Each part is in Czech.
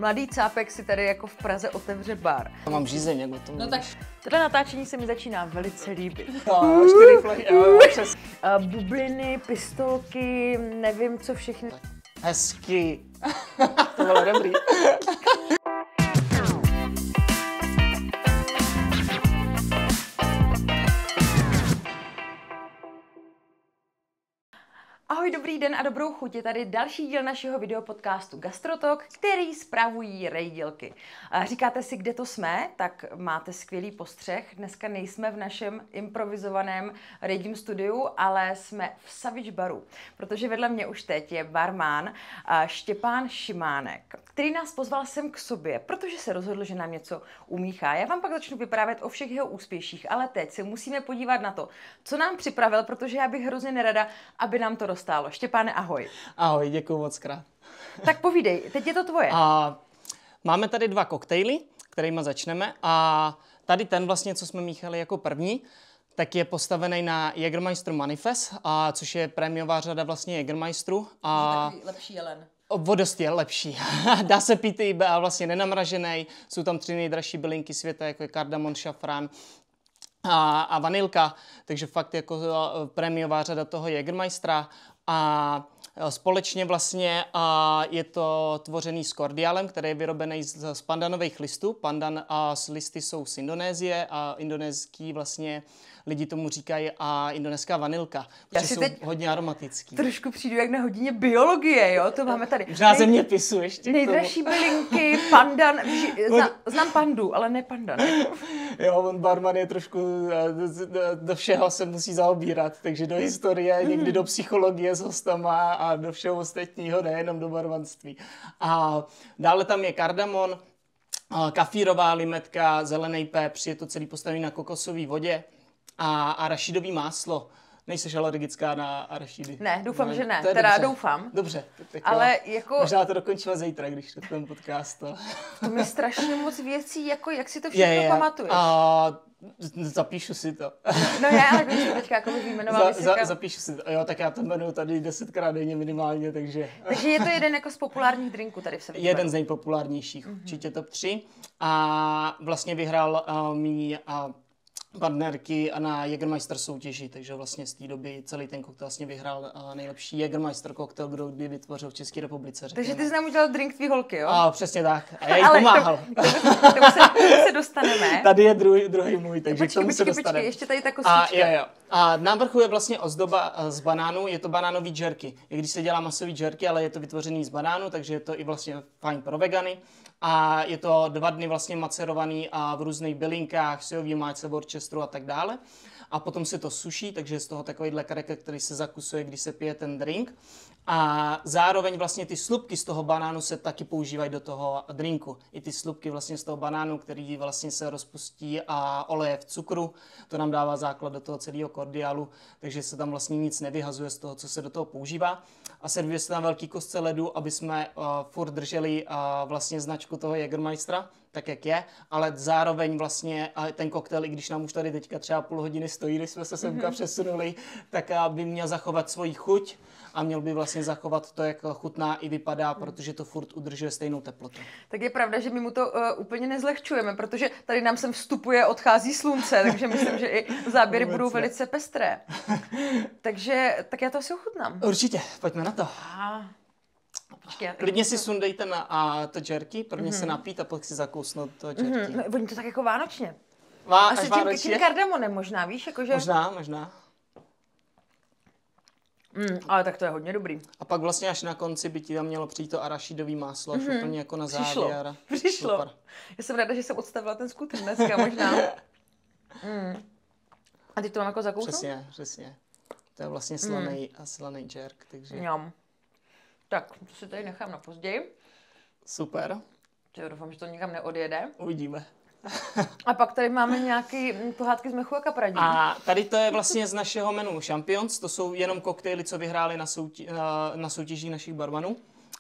Mladý cápek si tady jako v Praze otevře bar. Mám žízeň, jak o tom No tak tohle natáčení se mi začíná velice líbit. No, 4 flechy, jo, přes. Bubliny, pistolky, nevím co všechno. Hezky. To bylo dobrý. Ahoj, dobrý den a dobrou chuť. Je tady další díl našeho videopodcastu Gastrotalk, který spravují Rejdělky. Říkáte si, kde to jsme? Tak máte skvělý postřeh. Dneska nejsme v našem improvizovaném Rejdím studiu, ale jsme v Savage baru, protože vedle mě už teď je barman Štěpán Šimánek, který nás pozval sem k sobě, protože se rozhodl, že nám něco umíchá. Já vám pak začnu vyprávět o všech jeho úspěších, ale teď se musíme podívat na to, co nám připravil, protože já bych hrozně nerada, aby nám to dostalo. Štěpáne, ahoj. Ahoj, děkuju moc krát. Tak povídej, teď je to tvoje. Máme tady 2 koktejly, kterými začneme, a tady ten vlastně, co jsme míchali jako první, tak je postavený na Jägermeister Manifest, což je prémiová řada vlastně Jägermeisteru. Takový lepší jelen. O dost je lepší. Dá se pít i vlastně nenamražený. Jsou tam 3 nejdražší bylinky světa, jako je kardamon, šafrán a vanilka, takže fakt jako prémiová řada toho Jägermeistera. A společně vlastně je to tvořený s kordiálem, který je vyrobený z pandanových listů. Pandan listy jsou z Indonésie a indonéský vlastně lidi tomu říkají indonéská vanilka, protože jsou hodně aromatický. Trošku přijdu jak na hodině biologie, jo? To máme tady. Možná zeměpisu ještě. Nejdražší bylinky, pandan, znám pandu, ale ne pandan. Jo, on barman je trošku, do všeho se musí zaobírat, takže do historie, někdy do psychologie s hostama a do všeho ostatního, nejenom do barmanství. A dále tam je kardamon, kafírová limetka, zelený pepř, je to celý postavený na kokosové vodě a arašidový máslo. Nejseš alergická na arašidy? Ne, doufám, že ne. Teda dobře. Doufám. Dobře. Tak ale jako... Možná to dokončíme zítra, když to ten podcast. To je strašně moc věcí, jako jak si to všechno pamatuješ. Zapíšu si to. No ne, ale když to teďka jako vyjmenoval. Zapíšu si to. Jo, tak já to jmenuji tady 10krát denně minimálně, takže... Takže je to jeden jako z populárních drinků tady v Savage baru. Jeden z nejpopulárnějších, určitě top 3. A vlastně vyhrál mý partnerky na Jägermeister soutěži, takže vlastně z té doby celý ten koktejl vlastně vyhrál nejlepší Jägermeister koktejl, kdy vytvořil v České republice. Takže ty jsi nám udělal drink tvý holky, jo? Přesně tak. A já jí pomáhal. K tomu se dostaneme. Tady je druhý můj, takže k tomu se dostaneme. Počkej, ještě tady ta kostička. Jo. A na vrchu je vlastně ozdoba z banánu, je to banánový jerky. I když se dělá masový jerky, ale je to vytvořený z banánu, takže je to i vlastně fajn pro vegany. A je to 2 dny vlastně macerovaný v různých bylinkách, sojový máčce, worcesteru a tak dále. A potom se to suší, takže je z toho takovýhle karek, který se zakusuje, když se pije ten drink. A zároveň vlastně ty slupky z toho banánu se taky používají do toho drinku. I ty slupky vlastně z toho banánu, který vlastně se rozpustí a oleje v cukru. To nám dává základ do toho celého kordiálu, takže se tam vlastně nic nevyhazuje z toho, co se do toho používá. A servuje se tam velký kostce ledu, aby jsme furt drželi vlastně značku toho Jägermeistera, tak jak je, ale zároveň vlastně ten koktejl, i když nám už tady teďka třeba půl hodiny stojí, když jsme se semka přesunuli, tak by měl zachovat svoji chuť a měl by vlastně zachovat to, jak chutná i vypadá, protože to furt udržuje stejnou teplotu. Tak je pravda, že my mu to úplně nezlehčujeme, protože tady nám sem vstupuje, odchází slunce, takže myslím, že i záběry budou velice pestré. Tak já to asi ochutnám. Určitě, pojďme na to. Počkej, klidně si sundejte na to jerky, prvně se napít a pak si zakousnout to jerky. No, oni to tak jako vánočně. Asi tím kardamonem možná, víš? Jakože... Možná. Ale tak to je hodně dobrý. A pak vlastně až na konci by ti tam mělo přijít to arašidový máslo, až úplně jako na závěr. Přišlo. Super. Já jsem ráda, že jsem odstavila ten skuter dneska možná. A ty to mám jako zakousnout? Přesně. To je vlastně slaný jerk, takže... Tak, to si tady nechám na později. Super. Já doufám, že to nikam neodjede. Uvidíme. A pak tady máme nějaký pohádky z mechu a kapradí. A tady to je vlastně z našeho menu Champions, to jsou jenom koktejly, co vyhráli na soutěžích našich barmanů.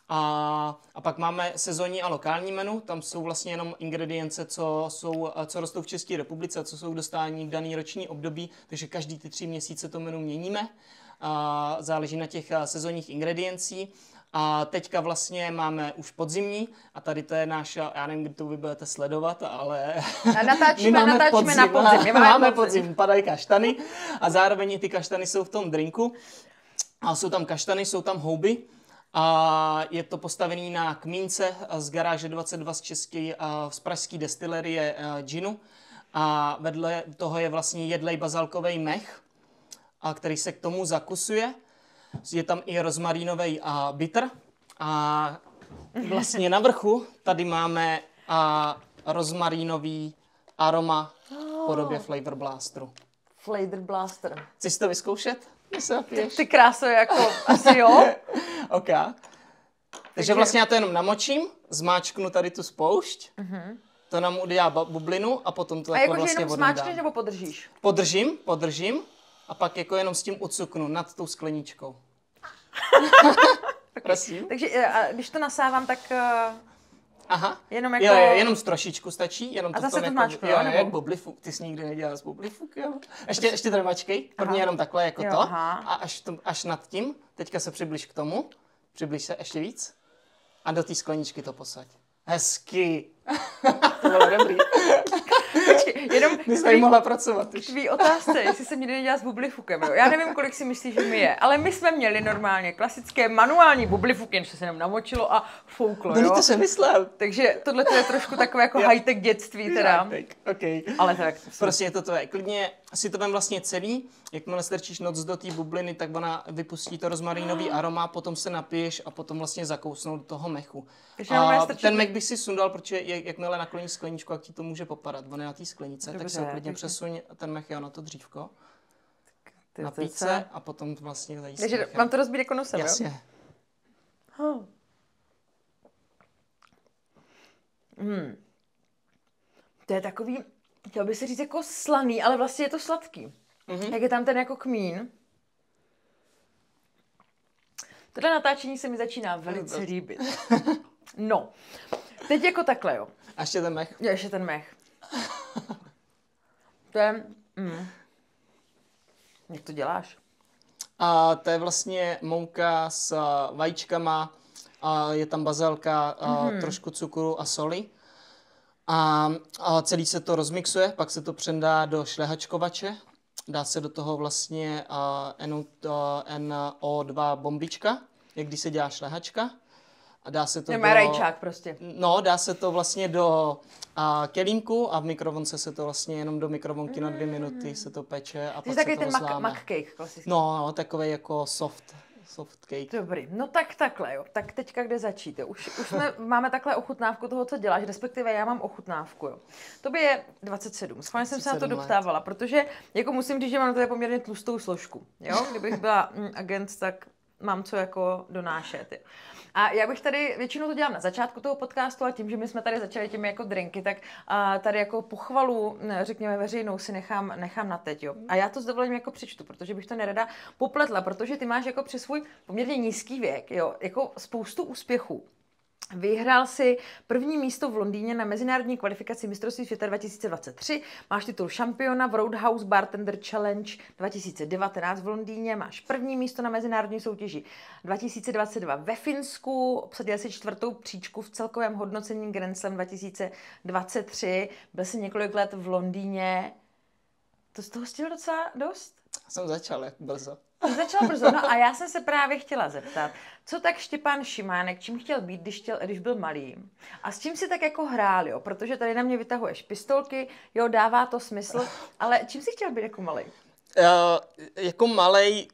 A pak máme sezónní a lokální menu, tam jsou vlastně jenom ingredience, co rostou v České republice a co jsou k dostání v daný roční období, takže každý ty 3 měsíce to menu měníme. Záleží na těch sezónních ingrediencích. A teďka vlastně máme už podzimní a tady to je náš, já nevím, kdy to vy budete sledovat, ale natáčíme na podzim. Máme podzim, padají kaštany a zároveň i ty kaštany jsou v tom drinku. A jsou tam kaštany, jsou tam houby. A je to postavený na kmínce z garáže 22 z pražské destilerie ginu. A vedle toho je vlastně jedlej bazalkový mech, který se k tomu zakusuje. Je tam i rozmarínový bitter. A vlastně na vrchu tady máme rozmarínový aroma v podobě Flavor Blasteru. Flavor Blaster. Chceš to vyzkoušet? Ty kráso, jako asi jo. OK. Takže vlastně já to jenom namočím, zmáčknu tady tu spoušť, to nám udělá bublinu a potom to takhle vlastně vodou dám. A jakože jenom zmáčkneš nebo podržíš? Podržím a pak jako jenom s tím ucuknu nad tou skleničkou. Prosím. Takže když to nasávám, tak Aha. Jenom jako... Jo, jenom z trošičku stačí. Jenom a zase to jako, zmáčku, jo? Jak bublifuk. Ty jsi nikdy nedělal z bublifuk, jo? Ještě tady mačkej. Prvně jenom takhle jako to. Aha. A až nad tím, teďka se přibliž k tomu. Přibliž se ještě víc. A do té skleničky to posaď. Hezky. To bylo dobrý. Jenom my jsme mohla pracovat. Tvý otázce, jestli jsem nikdy nedělala s bublifukem. Jo? Já nevím, kolik si myslíš, že mi je, ale my jsme měli normálně klasické manuální bublifuky, jen se jenom namočilo a fouklo. No, to jsem myslel. Takže tohle je trošku takové jako high-tech dětství teda. Okay. Ale tak. Prostě je to tvoje. Klidně si to vem vlastně celý, jakmile strčíš noc do té bubliny, tak ona vypustí to rozmarínový aroma, potom se napiješ a potom vlastně zakousnou do toho mechu. A ten mech bych si sundal, protože jakmile nakloníš skleničku, jak ti to může popadat. On je na té sklenice, tak se ho klidně přesuň, ten mech je na to dřívko. Napít se a potom vlastně zajíst. Takže mám to rozbít jako nosem, jasně. Jo? To je takový, chtěl bych si říct jako slaný, ale vlastně je to sladký. Jak je tam ten jako kmín. Tohle natáčení se mi začíná velice líbit. No, teď jako takhle, jo. A ještě ten mech. Ještě ten mech. To je... Jak to děláš? A to je vlastně mouka s vajíčkama, a je tam bazalka, trošku cukru a soli. A celý se to rozmixuje, pak se to přendá do šlehačkovače. Dá se do toho vlastně NO2 bombička, jak když se dělá šlehačka. A dá se to rajčák prostě. No, dá se to vlastně do kelímku a v mikrovlnce se to vlastně jenom do mikrovlnky na 2 minuty se to peče a pak se to ten mac cake klasický. No, takovej jako soft cake. Dobrý, no tak takhle, jo. Tak teďka kde začít, jo. Už máme takhle ochutnávku toho, co děláš, respektive já mám ochutnávku, jo. Tobě je 27, schválně jsem se na to doptávala, protože jako musím říct, že mám na to je poměrně tlustou složku, jo. Kdybych byla agent, tak mám co jako donášet, jo. A já bych tady, většinou to dělám na začátku toho podcastu a tím, že my jsme tady začali těmi jako drinky, tak tady jako pochvalu, řekněme veřejnou, si nechám na teď, jo. A já to s dovolením jako přečtu, protože bych to nerada popletla, protože ty máš jako přes svůj poměrně nízký věk, jo, jako spoustu úspěchů. Vyhrál si první místo v Londýně na mezinárodní kvalifikaci mistrovství světa 2023, máš titul šampiona v Roadhouse Bartender Challenge 2019 v Londýně, máš první místo na mezinárodní soutěži 2022 ve Finsku, obsadil si 4. příčku v celkovém hodnocení Grand Slam 2023, byl si několik let v Londýně. To z toho stihl docela dost? Jsem začal jak brzo. Začal brzo, no a já jsem se právě chtěla zeptat, co tak Štěpán Šimánek, čím chtěl být, když byl malý? A s čím si tak jako hrál, jo? Protože tady na mě vytahuješ pistolky, jo, dává to smysl, ale čím jsi chtěl být jako malý? Jako malej,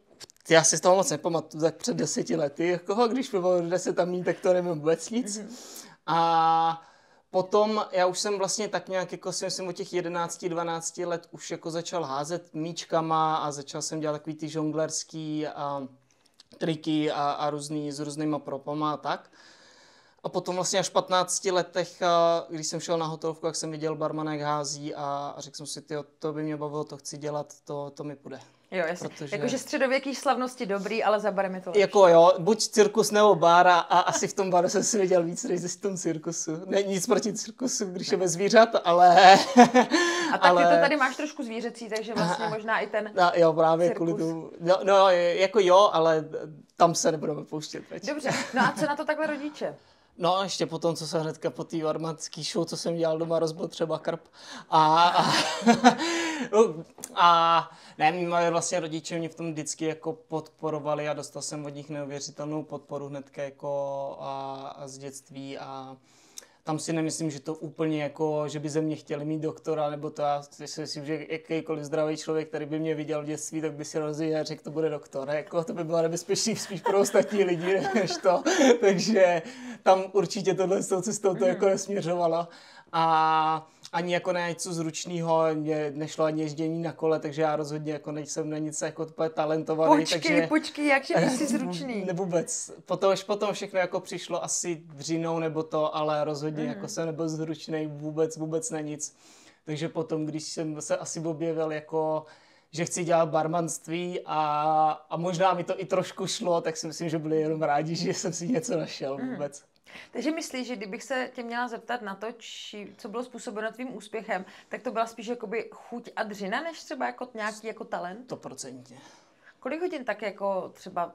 já si z toho moc nepamatuju, tak před 10 lety, jako když bylo 10 tam tak to nevím vůbec nic. A potom já už jsem vlastně tak nějak, jako si myslím, od těch 11-12 let už jako začal házet míčkama a začal jsem dělat takový ty žonglerský triky a s různýma propama a tak. A potom vlastně až v 15 letech, když jsem šel na hotelovku, jak jsem viděl barmana, jak hází a řekl jsem si, tyjo, to by mě bavilo, to chci dělat, to mi půjde. Jo, jasně. Protože... Jakože středověký slavnosti dobrý, ale za barem je to lepší. Jako jo, buď cirkus nebo bar a asi v tom baru jsem si viděl víc než v tom cirkusu. Ne, nic proti cirkusu, když je bez zvířat, ale... A taky to tady máš trošku zvířecí, takže vlastně možná i ten jo, právě cirkus. kvůli tomu. No, jako jo, ale tam se nebudeme pouštět teď. Dobře, no a co na to takhle rodiče? No, ještě potom, co jsem hnedka po té varmanský show, co jsem dělal doma, rozbil třeba krb. A ne, moje vlastně rodiče mě v tom vždycky jako podporovali a dostal jsem od nich neuvěřitelnou podporu hnedka jako a z dětství a tam si nemyslím, že to úplně jako, že by ze mě chtěli mít doktora, nebo to já si myslím, že jakýkoliv zdravý člověk, který by mě viděl v dětství, tak by si rozvíjel a řekl, to bude doktor. Jako, to by bylo nebezpečný spíš pro ostatní lidi, než to. Takže tam určitě tohle s tou cestou to jako nesměřovalo. A ani jako na něco zručného nešlo ani ježdění na kole, takže já rozhodně jako nejsem na nic jako talentovaný. Počkej, jakže jsi zručný? Vůbec. Potom všechno jako přišlo asi dřinou nebo to, ale rozhodně jako jsem nebyl zručný vůbec na nic. Takže potom, když jsem se asi objevil jako že chci dělat barmanství a možná mi to i trošku šlo, tak si myslím, že byli jenom rádi, že jsem si něco našel vůbec. Takže myslíš, že kdybych se tě měla zeptat na to, co bylo způsobeno tvým úspěchem, tak to byla spíš jakoby chuť a dřina, než třeba jako nějaký jako talent? 100%. Kolik hodin tak jako třeba,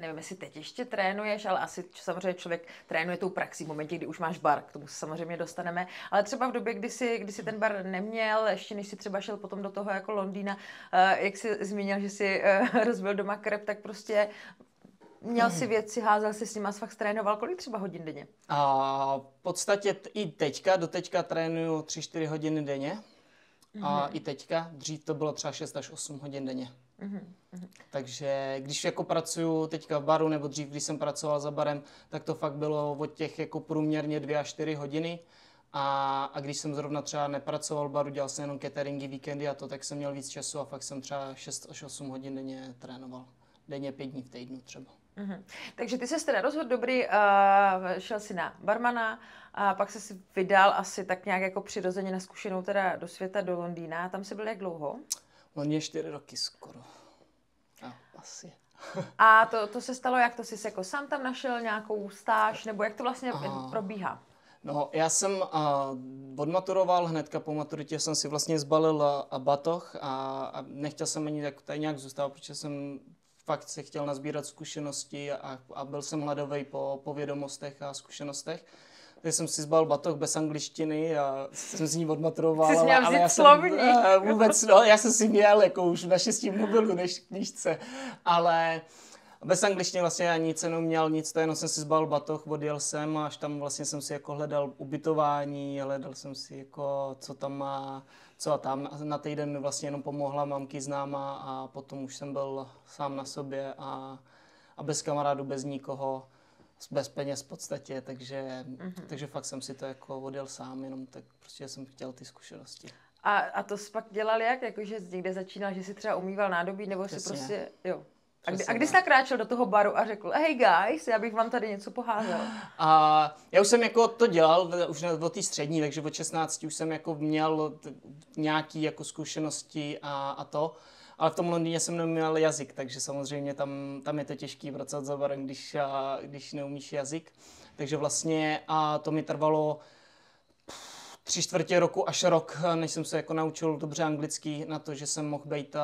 nevím, jestli teď ještě trénuješ, ale asi samozřejmě člověk trénuje tou praxí v momentě, kdy už máš bar, k tomu se samozřejmě dostaneme, ale třeba v době, kdy jsi ten bar neměl, ještě než jsi třeba šel potom do toho jako Londýna, jak jsi zmínil, že jsi rozbil doma krb, tak prostě měl si věci, házel si s nima, fakt trénoval, kolik třeba hodin denně? A v podstatě i doteďka trénuju 3-4 hodiny denně. A i teďka, dřív to bylo třeba 6 až 8 hodin denně. Takže když jako pracuju teďka v baru, nebo dřív, když jsem pracoval za barem, tak to fakt bylo od těch jako průměrně 2 až 4 hodiny. A když jsem zrovna třeba nepracoval v baru, dělal jsem jenom cateringy, víkendy a to, tak jsem měl víc času a fakt jsem třeba 6 až 8 hodin denně trénoval. Denně 5 dní v týdnu třeba. Takže ty ses teda rozhodl, dobrý, šel si na barmana a pak se si vydal asi tak nějak jako přirozeně na zkušenou teda do světa, do Londýna. Tam jsi byl jak dlouho? Londýně 4 roky skoro. Asi. A to se stalo jak? To jsi jako sám tam našel nějakou stáž, nebo jak to vlastně probíhá? No, já jsem odmaturoval, hnedka po maturitě jsem si vlastně zbalil batoh a nechtěl jsem ani tak tady nějak zůstat, protože jsem fakt si chtěl nazbírat zkušenosti a byl jsem hladovej po vědomostech a zkušenostech. Takže jsem si zbalil batoh bez angličtiny a jsem z ní odmaturoval. Jsi měl ale já slovník. vůbec, no, já jsem si měl jako už naštěstí v mobilu než v knížce, ale bez angličtiny vlastně ani nic neuměl, nic, to jenom jsem si zbalil batoh, odjel jsem a až tam vlastně jsem si jako hledal ubytování, hledal jsem si jako co tam má, co a tam. Na týden mi vlastně jenom pomohla mamky známá a potom už jsem byl sám na sobě a bez kamarádů, bez nikoho, bez peněz v podstatě, takže fakt jsem si to jako odjel sám, jenom tak prostě jsem chtěl ty zkušenosti. A to jsi pak dělal jak? Jakože někde začínal, že jsi třeba umýval nádobí, nebo si Přesně. prostě, jo. A kdy jsi nakráčel do toho baru a řekl, hey guys, já bych vám tady něco poházel? A já už jsem jako to dělal už od té střední, takže od 16 už jsem jako měl nějaký jako zkušenosti a to. Ale v tom Londýně jsem neměl jazyk, takže samozřejmě tam je to těžký pracovat za barem, když neumíš jazyk. Takže vlastně a to mi trvalo 3/4 roku až rok, než jsem se jako naučil dobře anglicky na to, že jsem mohl být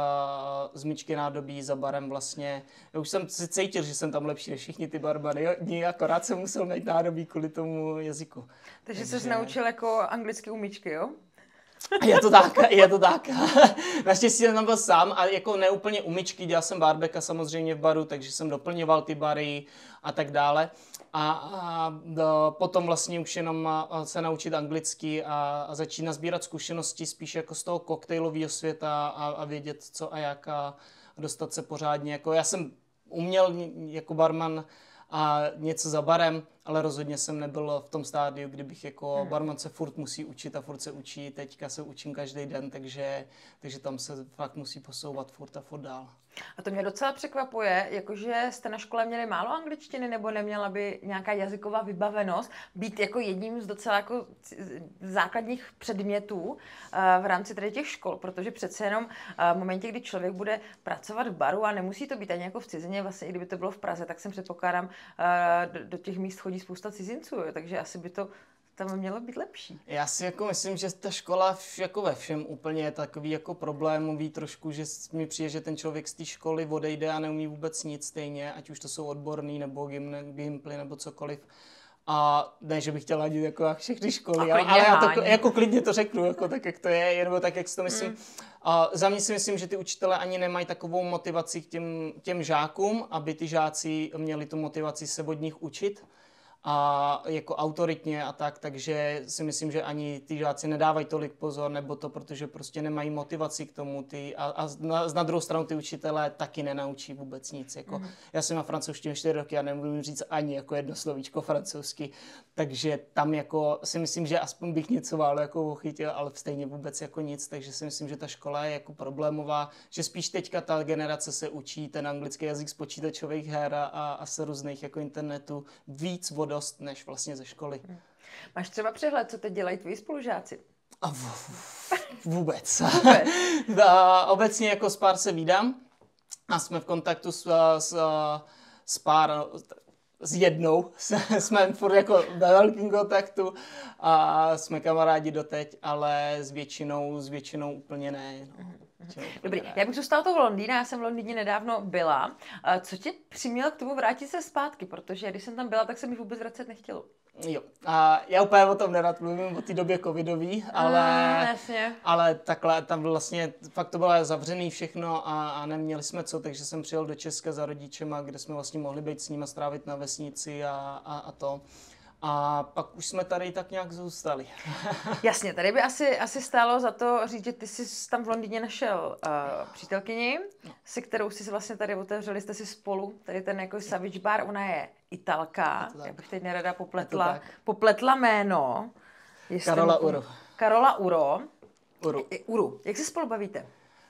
z myčky nádobí za barem vlastně. Já už jsem si cítil, že jsem tam lepší než všichni ty barmany, akorát jsem musel mít nádobí kvůli tomu jazyku. Takže jsi naučil jako anglicky umyčky, jo? Je to tak. Naštěstí jsem tam byl sám a jako neúplně umyčky, dělal jsem barbeka samozřejmě v baru, takže jsem doplňoval ty bary a tak dále. A potom vlastně už jenom se naučit anglicky a začít sbírat zkušenosti spíš jako z toho koktejlového světa a vědět co a jak a dostat se pořádně. Jako já jsem uměl jako barman a něco za barem, ale rozhodně jsem nebyl v tom stádiu, kdybych jako barman se furt musí učit a furt se učí, teďka se učím každý den, takže tam se fakt musí posouvat furt a furt dál. A to mě docela překvapuje, jakože jste na škole měli málo angličtiny, nebo neměla by nějaká jazyková vybavenost být jako jedním z docela jako základních předmětů v rámci tady těch škol, protože přece jenom v momentě, kdy člověk bude pracovat v baru a nemusí to být ani jako v cizině, vlastně i kdyby to bylo v Praze, tak jsem předpokládám, do těch míst chodí spousta cizinců, jo, takže asi by to tam mělo být lepší. Já si jako myslím, že ta škola jako ve všem úplně je takový jako problémový trošku, že mi přijde, že ten člověk z té školy odejde a neumí vůbec nic stejně, ať už to jsou odborný nebo gimply nebo cokoliv. A ne, že bych chtěla radit jako všechny školy, ale já to jako klidně to řeknu, jako tak, jak to je, nebo tak, jak si to myslím. A za mě si myslím, že ty učitelé ani nemají takovou motivaci k těm žákům, aby ty žáci měli tu motivaci se od nich učit. A jako autoritně a tak, takže si myslím, že ani ty žáci nedávají tolik pozor, nebo to, protože prostě nemají motivaci k tomu a na druhou stranu ty učitelé taky nenaučí vůbec nic. Jako. Já jsem na francouzštině 4 roky a nemůžu říct ani jako jedno slovíčko francouzsky, takže tam jako si myslím, že aspoň bych něco málo jako chytil, ale stejně vůbec jako nic, takže si myslím, že ta škola je jako problémová, že spíš teďka ta generace se učí ten anglický jazyk z počítačových her a z různých jako internetu víc dost než vlastně ze školy. Máš třeba přehled, co teď dělají tvoji spolužáci? Vůbec. Obecně jako s pár se vídám a jsme v kontaktu s pár, s jednou, jsme furt jako ve velkém kontaktu a jsme kamarádi doteď, ale s většinou úplně ne. No. Dobrý, já bych zůstala to v Londýně, já jsem v Londýně nedávno byla. Co tě přimělo k tomu vrátit se zpátky? Protože když jsem tam byla, tak se mi vůbec vracet nechtělo. Jo, a já úplně o tom nerad mluvím, o té době covidový, ale takhle tam vlastně fakt to bylo zavřený všechno a neměli jsme co, takže jsem přijel do Česka za rodičema, kde jsme vlastně mohli být s nimi, strávit na vesnici a to. A pak už jsme tady tak nějak zůstali. Jasně, tady by asi stálo za to říct, že ty jsi tam v Londýně našel přítelkyni, se kterou jsi vlastně tady otevřeli, jste si spolu, tady ten jako Savage Bar, ona je Italka, já bych teď nerada popletla jméno. Karola Uro. Jak se spolu bavíte?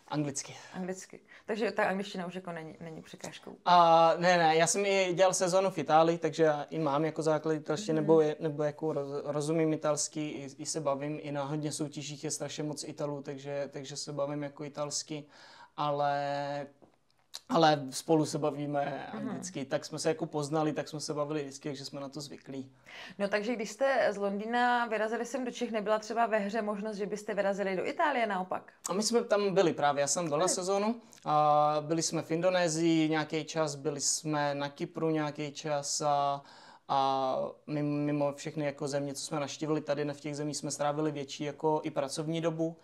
Anglicky. Takže ta angličtina už jako není překážkou. Ne, já jsem i dělal sezónu v Itálii, takže já i mám jako základ italštiny, nebo jako rozumím italsky, i se bavím, i na hodně soutěžích je strašně moc Italů, takže se bavím jako italsky, ale spolu se bavíme anglicky, tak jsme se jako poznali, tak jsme se bavili vždycky, takže jsme na to zvyklí. No takže když jste z Londýna vyrazili sem do Čech, nebyla třeba ve hře možnost, že byste vyrazili do Itálie naopak? A my jsme tam byli právě, já jsem byl na sezónu, a byli jsme v Indonésii nějaký čas, byli jsme na Kypru nějaký čas a mimo všechny jako země, co jsme navštívili tady v těch zemích, jsme strávili větší jako i pracovní dobu.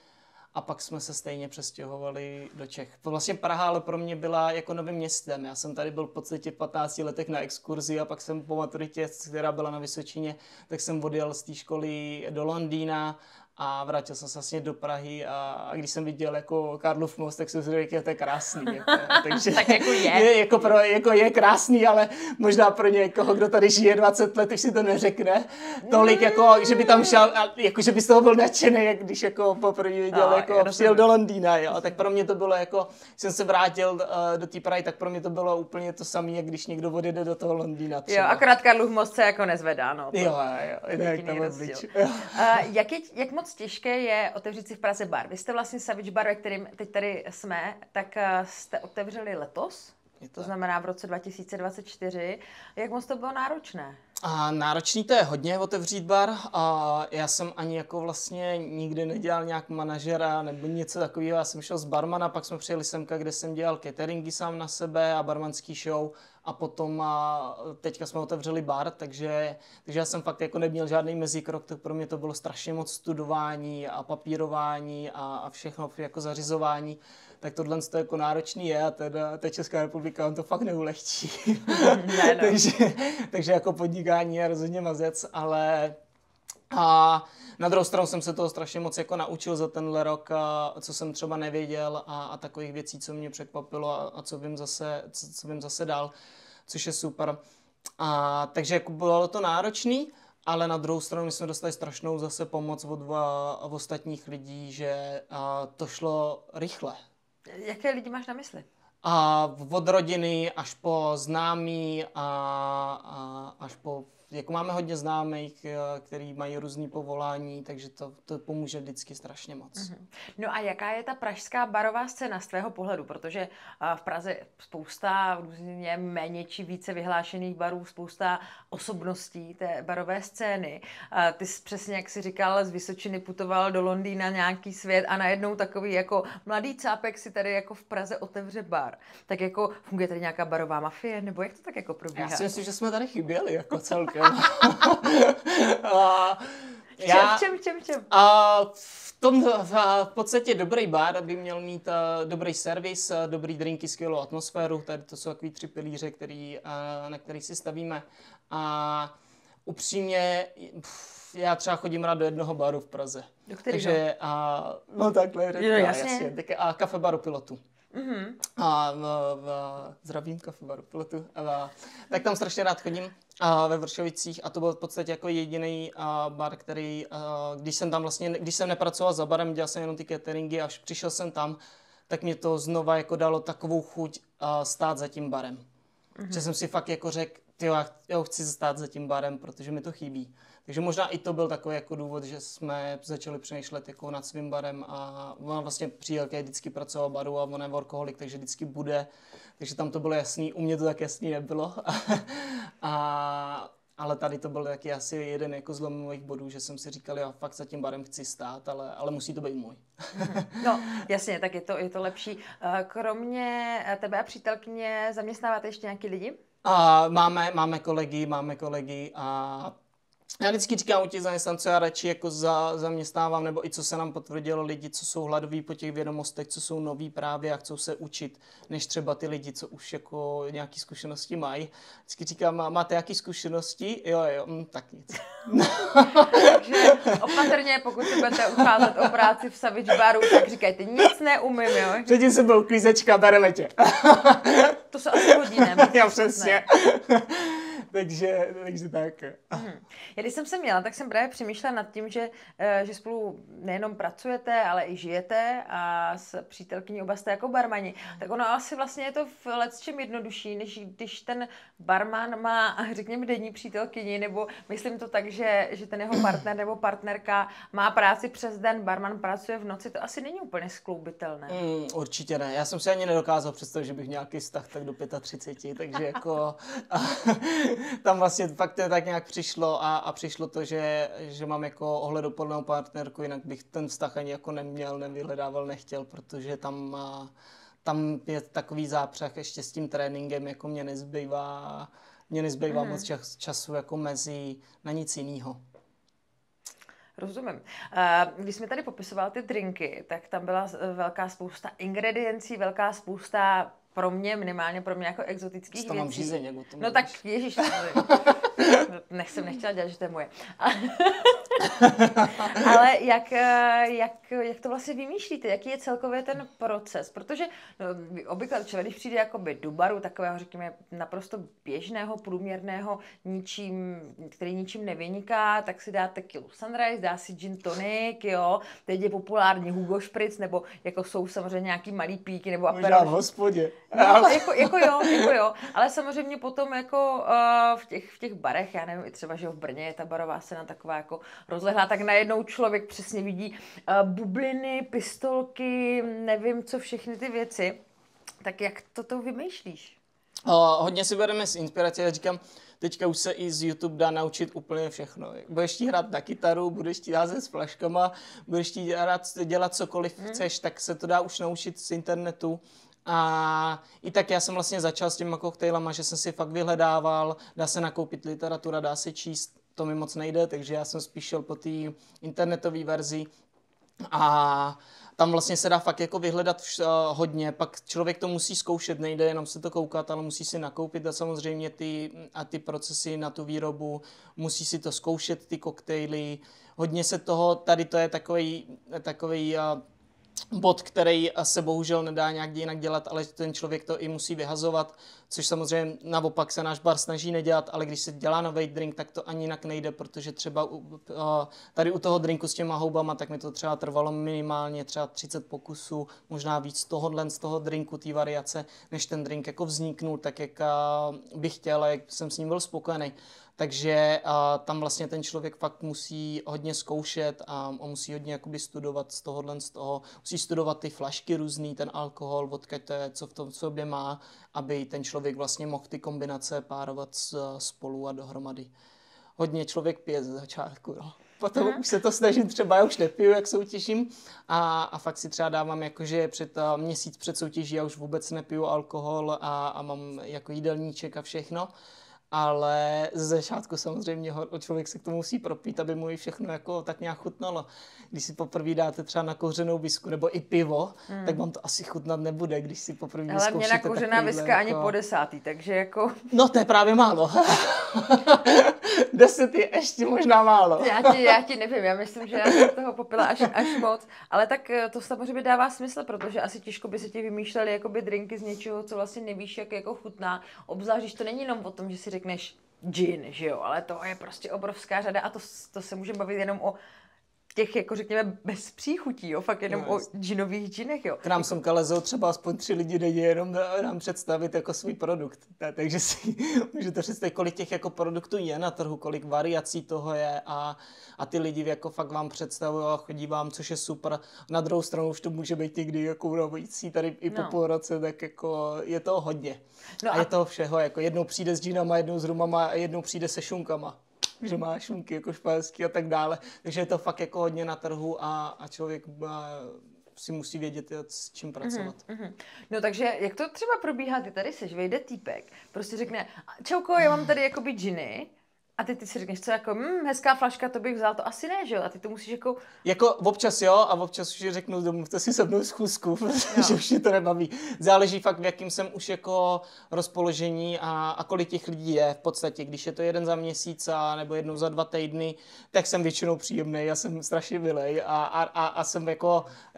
A pak jsme se stejně přestěhovali do Čech. Vlastně Praha ale pro mě byla jako novým městem. Já jsem tady byl v podstatě v 15 letech na exkurzi a pak jsem po maturitě, která byla na Vysočině, tak jsem odjel z té školy do Londýna a vrátil jsem se vlastně do Prahy a když jsem viděl jako Karlův most, tak jsem si řekl, že to je krásný. Takže tak jako je. Je krásný, ale možná pro někoho, kdo tady žije 20 let, už si to neřekne tolik, jako, že by tam šel, jako, že by z toho byl nadšený, jak když jako poprvé viděl, jako přijel do Londýna. Jo. Tak pro mě to bylo jako, jsem se vrátil do té Prahy, tak pro mě to bylo úplně to samé, jak když někdo odjede do toho Londýna. Třeba. Jo, akorát Karlův most se jako nezvedá. No, jo, jak moc těžké je otevřít si v Praze bar? Vy jste vlastně Savage Bar, ve kterým teď tady jsme, tak jste otevřeli letos, to znamená v roce 2024. Jak moc to bylo náročné? Náročný to je hodně otevřít bar a já jsem ani jako vlastně nikdy nedělal nějak manažera nebo něco takového. Já jsem šel z barmana, pak jsme přijeli semka, kde jsem dělal cateringy sám na sebe a barmanský show a potom teďka jsme otevřeli bar, takže já jsem fakt jako neměl žádný mezikrok, tak pro mě to bylo strašně moc studování a papírování a všechno jako zařizování. Tak tohle to jako náročný je a ta Česká republika on to fakt neulehčí. Ne. takže jako podnikání je rozhodně mazec, ale a na druhou stranu jsem se toho strašně moc jako naučil za tenhle rok, co jsem třeba nevěděl a takových věcí, co mě překvapilo a co vím zase dál, což je super. Takže jako bylo to náročný, ale na druhou stranu my jsme dostali strašnou zase pomoc od ostatních lidí, že to šlo rychle. Jaké lidi máš na mysli? Od rodiny až po známí a až po, jako máme hodně známých, kteří mají různý povolání, takže to pomůže vždycky strašně moc. Mm-hmm. No a jaká je ta pražská barová scéna z tvého pohledu? Protože v Praze spousta různě méně či více vyhlášených barů, spousta osobností té barové scény. Ty jsi přesně, jak jsi říkal, z Vysočiny putoval do Londýna nějaký svět a najednou takový jako mladý cápek si tady jako v Praze otevře bar. Tak jako funguje tady nějaká barová mafie, nebo jak to tak jako probíhá? Já si myslím, že jsme tady chyběli jako celkem. V čem? V podstatě dobrý bar by měl mít dobrý servis, dobrý drinky, skvělou atmosféru. Tady to jsou takový 3 pilíře, na který si stavíme. A upřímně, já třeba chodím rád do jednoho baru v Praze. Do kterého? Takže, no takhle, jasně. A kafe baru Pilotu. Mm-hmm. Zdravím kafe baru Pilotu. Tak tam strašně rád chodím ve Vršovicích a to byl v podstatě jako jediný bar, který, když jsem nepracoval za barem, dělal jsem jenom ty cateringy a až přišel jsem tam, tak mě to znova jako dalo takovou chuť stát za tím barem. Mm-hmm. Že jsem si fakt jako řekl, já chci stát za tím barem, protože mi to chybí. Takže možná i to byl takový jako důvod, že jsme začali přemýšlet jako nad svým barem a on vlastně přítelkyně vždycky pracoval v baru a on je workoholik, takže vždycky bude. Takže tam to bylo jasný, u mě to tak jasný nebylo. Ale tady to byl taky asi jeden jako zlomových bodů, že jsem si říkal, já fakt za tím barem chci stát, ale musí to být můj. No, jasně, tak je to lepší. Kromě tebe a přítelkyně zaměstnáváte ještě nějaký lidi? Máme kolegy a já vždycky říkám u těch zaměstnanců, já radši jako zaměstnávám, nebo i co se nám potvrdilo, lidi, co jsou hladoví po těch vědomostech, co jsou noví právě a chcou se učit, než třeba ty lidi, co už jako nějaké zkušenosti mají. Vždycky říkám, máte nějaké zkušenosti? Jo, tak nic. Takže opatrně, pokud se budete ucházet o práci v Savage baru, tak říkajte, nic neumím, jo? Předtím jsem byl uklízečka, bereme tě. To se asi hodí, ne? Já přesně. Takže tak. Já když jsem se měla, tak jsem právě přemýšlela nad tím, že spolu nejenom pracujete, ale i žijete a s přítelkyní oba jste jako barmani. Tak ono asi vlastně je to v lecčem jednodušší, než když ten barman má, řekněme, denní přítelkyni, nebo myslím to tak, že ten jeho partner nebo partnerka má práci přes den, barman pracuje v noci, to asi není úplně skloubitelné. Určitě ne. Já jsem si ani nedokázal představit, že bych nějaký vztah tak do 35, takže jako tam vlastně fakt to tak nějak přišlo a přišlo to, že mám jako ohleduplnou partnerku, jinak bych ten vztah ani jako neměl, nevyhledával, nechtěl, protože tam je takový zápřah ještě s tím tréninkem, jako mě nezbývá moc času jako na nic jiného. Rozumím. Když jsme tady popisoval ty drinky, tak tam byla velká spousta ingrediencí, velká spousta pro mě, minimálně pro mě jako exotických věcí. Mám žízeň, jak o tom No mluvíš. tak ježiš, jsem nechtěla dělat, že to je moje. Ale jak to vlastně vymýšlíte? Jaký je celkově ten proces? Protože obvykle člověk, když přijde jakoby do baru, takového, řekněme, naprosto běžného, průměrného, který ničím nevyniká, tak si dá tequilu Sunrise, dá si gin tonic, jo. Teď je populární Hugo Spritz, nebo jako jsou samozřejmě nějaký malý píky, nebo Možná v Aperol. hospodě. No, jako jo, ale samozřejmě potom jako v těch barech, já nevím, i třeba, že v Brně je ta barová scéna taková jako rozlehlá, tak najednou člověk přesně vidí bubliny, pistolky, nevím co, všechny ty věci. Tak jak to vymýšlíš? Hodně si bereme z inspirace, já říkám, teďka už se i z YouTube dá naučit úplně všechno. Budeš ti hrát na kytaru, budeš ti házet s flaškama, budeš ti dělat cokoliv chceš, tak se to dá už naučit z internetu. A i tak já jsem vlastně začal s těma koktejlama, že jsem si fakt vyhledával, dá se nakoupit literatura, dá se číst, to mi moc nejde, takže já jsem spíš šel po té internetové verzi a tam vlastně se dá fakt jako vyhledat hodně, pak člověk to musí zkoušet, nejde jenom se to koukat, ale musí si nakoupit a samozřejmě ty procesy na tu výrobu, musí si to zkoušet, ty koktejly, hodně se toho, tady to je takovej bod, který se bohužel nedá nějak jinak dělat, ale ten člověk to i musí vyhazovat, což samozřejmě naopak se náš bar snaží nedělat, ale když se dělá nový drink, tak to ani jinak nejde, protože třeba tady u toho drinku s těma houbama, tak mi to třeba trvalo minimálně třeba 30 pokusů, možná víc z toho drinku, té variace, než ten drink jako vzniknul tak, jak bych chtěl, jak jsem s ním byl spokojený. Takže tam vlastně ten člověk fakt musí hodně zkoušet a on musí hodně jakoby studovat z toho, musí studovat ty flašky různý, ten alkohol, odkud to je, co v tom sobě má, aby ten člověk vlastně mohl ty kombinace párovat spolu a dohromady. Hodně člověk pije ze začátku, no. Potom už se to snažím, třeba já už nepiju, jak soutěžím a fakt si třeba dávám jakože měsíc před soutěží já už vůbec nepiju alkohol a mám jako jídelníček a všechno. Ale ze začátku samozřejmě člověk se k tomu musí propít, aby mu i všechno jako tak nějak chutnalo. Když si poprvé dáte třeba na kouřenou visku nebo i pivo, tak vám to asi chutnat nebude, když si poprvé vyzkoušíte. Ale mě na kouřená viska ani po 10, takže jako... No to je právě málo. 10 je ještě možná málo. Já ti nevím, já myslím, že já jsem toho popila až moc, ale tak to samozřejmě dává smysl, protože asi těžko by se ti vymýšleli jakoby drinky z něčeho, co vlastně nevíš, jak jako chutná. Obzvlášť, když to není jenom o tom, že si řekneš gin, že jo, ale to je prostě obrovská řada a to se může bavit jenom o těch, jako řekněme, bez příchutí, jo, fakt jenom o ginových ginech, jo. K nám semka lezou třeba aspoň 3 lidi denně jenom nám představit jako svůj produkt. Takže si můžete představit, kolik těch jako produktů je na trhu, kolik variací toho je a ty lidi jako fakt vám představují a chodí vám, což je super. Na druhou stranu už to může být někdy jako unavující tady i po půl roce, tak jako je toho hodně. No a je toho všeho, jako jednou přijde s ginama, jednou s rumama a jednou přijde se šunkama. Že má šunky jako španělský a tak dále. Takže je to fakt jako hodně na trhu a člověk si musí vědět, s čím pracovat. No takže jak to třeba probíhá, ty tady seš, vejde týpek, prostě řekne, čauko, já mám tady jakoby giny, a ty si řekneš, co jako, hezká flaška, to bych vzal, to asi ne, že jo? A ty to musíš jako... Jako občas jo, a občas už řeknu, domluvte si se mnou schůzku, protože už mě to nebaví. Záleží fakt, v jakým jsem už jako rozpoložení a kolik těch lidí je v podstatě. Když je to jeden za měsíc a nebo jednou za 2 týdny, tak jsem většinou příjemný, já jsem strašně milej a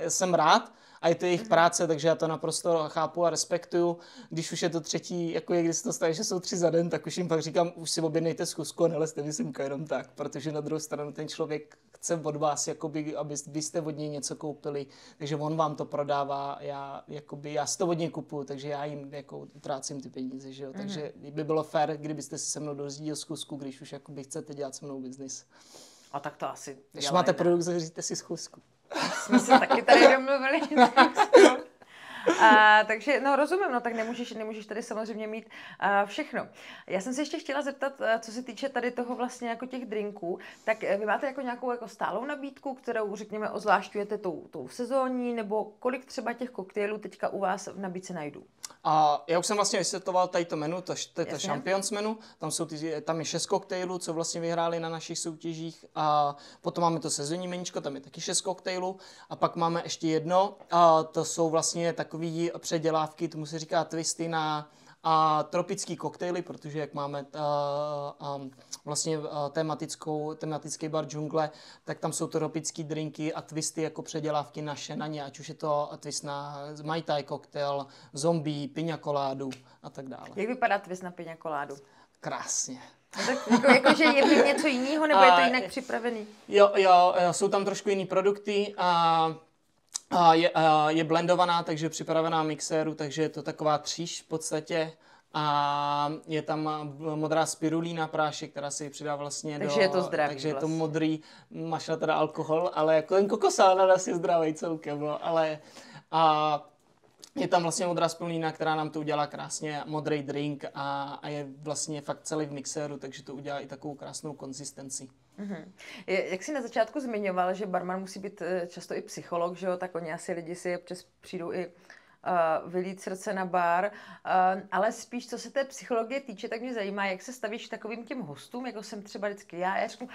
jsem rád. A je to jejich práce, takže já to naprosto chápu a respektuju. Když už je to třetí, jako je, když se to stane, že jsou 3 za den, tak už jim pak říkám, už si objednejte schůzku a nelezte mi semka jenom tak, protože na druhou stranu ten člověk chce od vás, jakoby, abyste od něj něco koupili, takže on vám to prodává, já si to od něj kupuju, takže já jim jako utrácím ty peníze, že jo? Takže by bylo fér, kdybyste si se mnou dořídil schůzku, když už jakoby chcete dělat se mnou biznis. A tak to asi když máte produkt, zaříďte si schůzku. Jsme se taky tady domluvili. Takže, no rozumím, no tak nemůžeš tady samozřejmě mít všechno. Já jsem se ještě chtěla zeptat, co se týče tady toho vlastně jako těch drinků, tak vy máte jako nějakou jako stálou nabídku, kterou řekněme ozvlášťujete tou sezónní, nebo kolik třeba těch koktejlů teďka u vás v nabídce najdu? Já už jsem vlastně vysvětloval tady to menu, to je to Champions menu, tam je 6 koktejlů, co vlastně vyhráli na našich soutěžích a potom máme to sezónní meníčko, tam je taky 6 koktejlů a pak máme ještě jedno a to jsou vlastně takový předělávky, tomu se říká twisty na tropický koktejly, protože jak máme vlastně tematický bar džungle, tak tam jsou tropický drinky a twisty jako předělávky naše na ně, ať už je to twist na Mai Tai koktejl, zombie, piña coládu a tak dále. Jak vypadá twist na piña coládu? Krásně. No tak jakože je v něm něco jiného, nebo je to jinak připravený? Jo, jsou tam trošku jiný produkty je blendovaná, takže připravená mixéru, takže je to taková tříž v podstatě. A je tam modrá spirulína prášek, která se přidá vlastně takže je to zdravý. Takže je to modrý, máš na teda alkohol, ale jako ten kokosánat je zdravý celkem, no, ale je tam vlastně modrá spirulína, která nám to udělá krásně modrý drink a je vlastně fakt celý v mixéru, takže to udělá i takovou krásnou konzistenci. Jak jsi na začátku zmiňoval, že barman musí být často i psycholog, že jo, tak oni asi lidi si občas přijdou i vylít srdce na bar, ale spíš, co se té psychologie týče, tak mě zajímá, jak se stavíš k takovým těm hostům, jako jsem třeba vždycky já řeknu,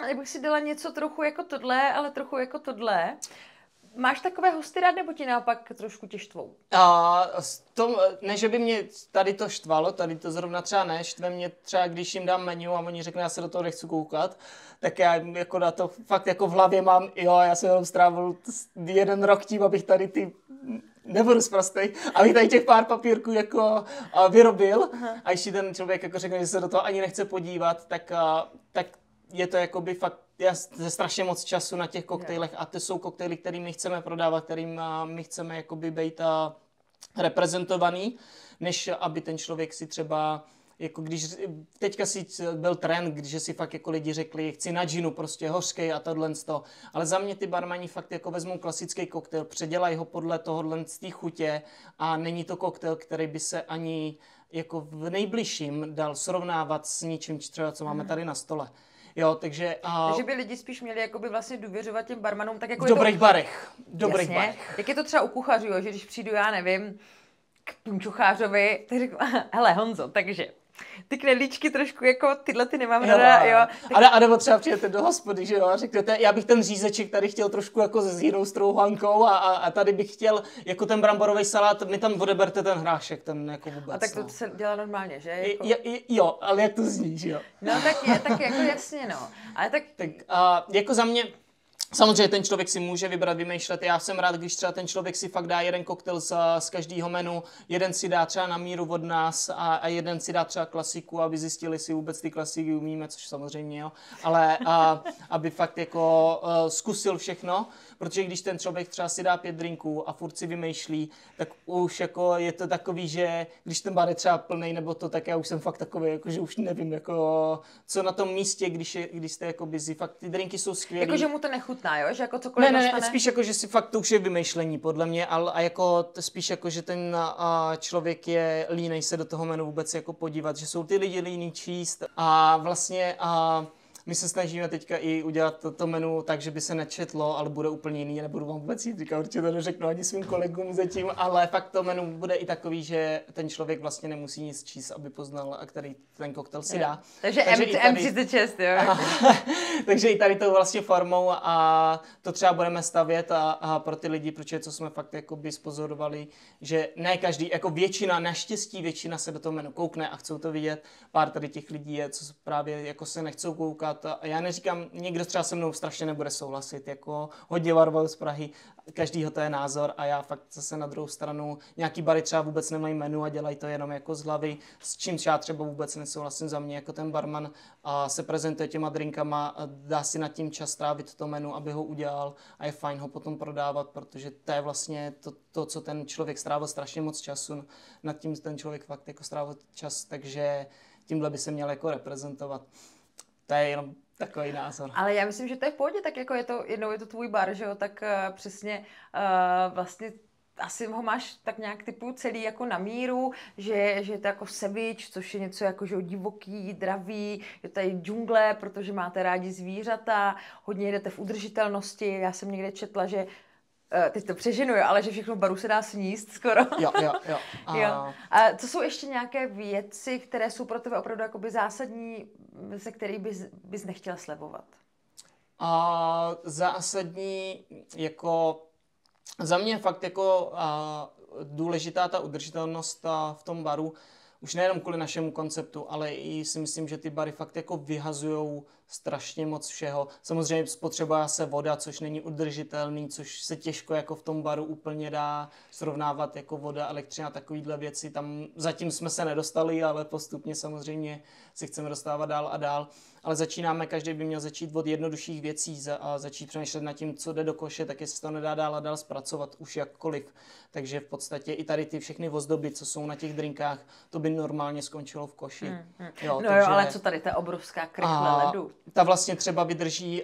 já bych si dala něco trochu jako tohle, ale trochu jako tohle. Máš takové hosty rád, nebo ti naopak trošku tě štvou? Ne, že by mě tady to štvalo, tady to zrovna třeba ne, štve mě třeba, když jim dám menu a oni řeknou, já se do toho nechci koukat, tak já jako na to fakt jako v hlavě mám, jo, já jsem jenom strávil 1 rok tím, abych tady ty nebudu sprostej, abych tady těch pár papírků jako vyrobil. Aha. A ještě ten člověk jako řekne, že se do toho ani nechce podívat, tak je to jakoby fakt strašně moc času na těch koktejlech a to jsou koktejly, které my chceme prodávat, kterým my chceme jakoby být reprezentovaný, než aby ten člověk si třeba jako když teďka si byl trend, když si fakt jako lidi řekli, chci na džinu, prostě hořkej a tohle z toho. Ale za mě ty barmani fakt jako vezmou klasický koktejl, předělají ho podle tohohle z té chutě a není to koktejl, který by se ani jako v nejbližším dal srovnávat s ničím třeba, co máme tady na stole. Jo, takže by lidi spíš měli jakoby vlastně důvěřovat těm barmanům, tak jako v dobrých barech. Dobrých barech. Jak je to třeba u kuchařů, jo, že když přijdu, já nevím, k punčuchářovi, tak řeknu, hele Honzo, takže ty knedlíčky trošku jako tyhle ty nemám ráda, jo. Tak... A nebo třeba přijete do hospody, že jo, a řeknete, já bych ten řízeček tady chtěl trošku jako se zírou s trouhankou a tady bych chtěl jako ten bramborový salát, mi tam odeberte ten hrášek, ten jako vůbec. A tak to se dělá normálně, že? Jako... Jo, ale jak to zní, že jo. No tak jako jasně, no. Ale tak jako za mě, samozřejmě ten člověk si může vybrat, vymýšlet. Já jsem rád, když třeba ten člověk si fakt dá jeden koktejl z každého menu, jeden si dá třeba na míru od nás a jeden si dá třeba klasiku, aby zjistili, si vůbec ty klasiky umíme, což samozřejmě jo, ale aby fakt jako zkusil všechno, protože když ten člověk třeba si dá 5 drinků a furt si vymýšlí, tak už jako je to takový, že když ten bar je třeba plnej nebo to, tak já už jsem fakt takový, jako, že už nevím, jako, co na tom místě, když jste jako busy, fakt ty drinky jsou skvělý. Jako, že mu to nechutná, jo? Že jako cokoliv ne, spíš jako, že si fakt to už je vymýšlení, podle mě, a jako spíš jako, že ten člověk je línej se do toho menu vůbec jako podívat, že jsou ty lidi líní číst a vlastně my se snažíme teďka i udělat to menu tak, že by se nečetlo, ale bude úplně jiný, nebudu vám vůbec jít říkat, určitě to neřeknu ani svým kolegům zatím, ale fakt to menu bude i takový, že ten člověk vlastně nemusí nic číst, aby poznal, a který ten koktel si dá. Takže M36, jo. Takže i tady tou vlastně formou a to třeba budeme stavět a pro ty lidi, protože co jsme fakt jakoby spozorovali, že ne každý, jako naštěstí většina se do toho menu koukne a chcou to vidět. Pár tady těch lidí je, co právě jako se nechcou koukat. A já neříkám, někdo třeba se mnou strašně nebude souhlasit, jako hodně varval z Prahy, každýho to je názor a já fakt zase na druhou stranu, nějaký bary třeba vůbec nemají menu a dělají to jenom jako z hlavy, s čím já třeba vůbec nesouhlasím. Za mě jako ten barman se prezentuje těma drinkama, dá si nad tím čas trávit to menu, aby ho udělal a je fajn ho potom prodávat, protože to je vlastně to co ten člověk strávil strašně moc času, nad tím ten člověk fakt jako strávil čas, takže tímhle by se měl jako reprezentovat. To je jenom takový názor. Ale já myslím, že to je v pohodě, tak jako jednou je to tvůj bar, že jo, tak přesně vlastně asi ho máš tak nějak typu celý jako na míru, že je to jako sevič, což je něco jako, že divoký, dravý, je tady džungle, protože máte rádi zvířata, hodně jdete v udržitelnosti, já jsem někde četla, že teď to přeženu, ale že všechno v baru se dá sníst skoro. Jo. A co jsou ještě nějaké věci, které jsou pro tebe opravdu jakoby zásadní, ze kterých bys nechtěla slevovat? Zásadní, jako za mě fakt jako důležitá ta udržitelnost v tom baru, už nejenom kvůli našemu konceptu, ale i si myslím, že ty bary fakt jako vyhazujou strašně moc všeho. Samozřejmě spotřebuje se voda, což není udržitelný, což se těžko jako v tom baru úplně dá srovnávat jako voda, elektřina, takovýhle věci. Tam zatím jsme se nedostali, ale postupně samozřejmě si chceme dostávat dál a dál. Ale každý by měl začít od jednodušších věcí a začít přemýšlet nad tím, co jde do koše, tak jestli to nedá dál a dál zpracovat už jakkoliv. Takže v podstatě i tady ty všechny ozdoby, co jsou na těch drinkách, to by normálně skončilo v koši. Jo, ale co tady ta obrovská krychle ledu? Ta vlastně třeba vydrží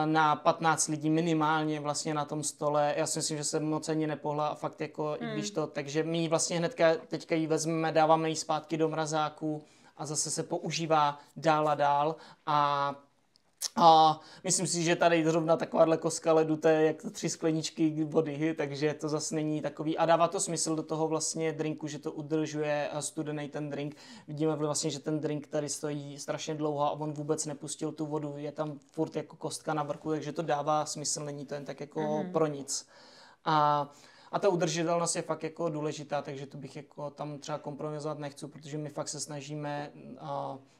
na 15 lidí minimálně vlastně na tom stole. Já si myslím, že se moc ani nepohla a fakt jako, i když to, takže my ji vlastně hnedka teďka ji vezmeme, dáváme ji zpátky do mrazáku a zase se používá dál a dál a myslím si, že tady zrovna takováhle koska ledu, to je jak 3 skleničky vody, takže to zase není takový. A dává to smysl do toho vlastně drinku, že to udržuje studený ten drink. Vidíme vlastně, že ten drink tady stojí strašně dlouho a on vůbec nepustil tu vodu. Je tam furt jako kostka na vrchu, takže to dává smysl, není to jen tak jako pro nic. A ta udržitelnost je fakt jako důležitá, takže to bych jako tam třeba kompromisovat nechci, protože my fakt se snažíme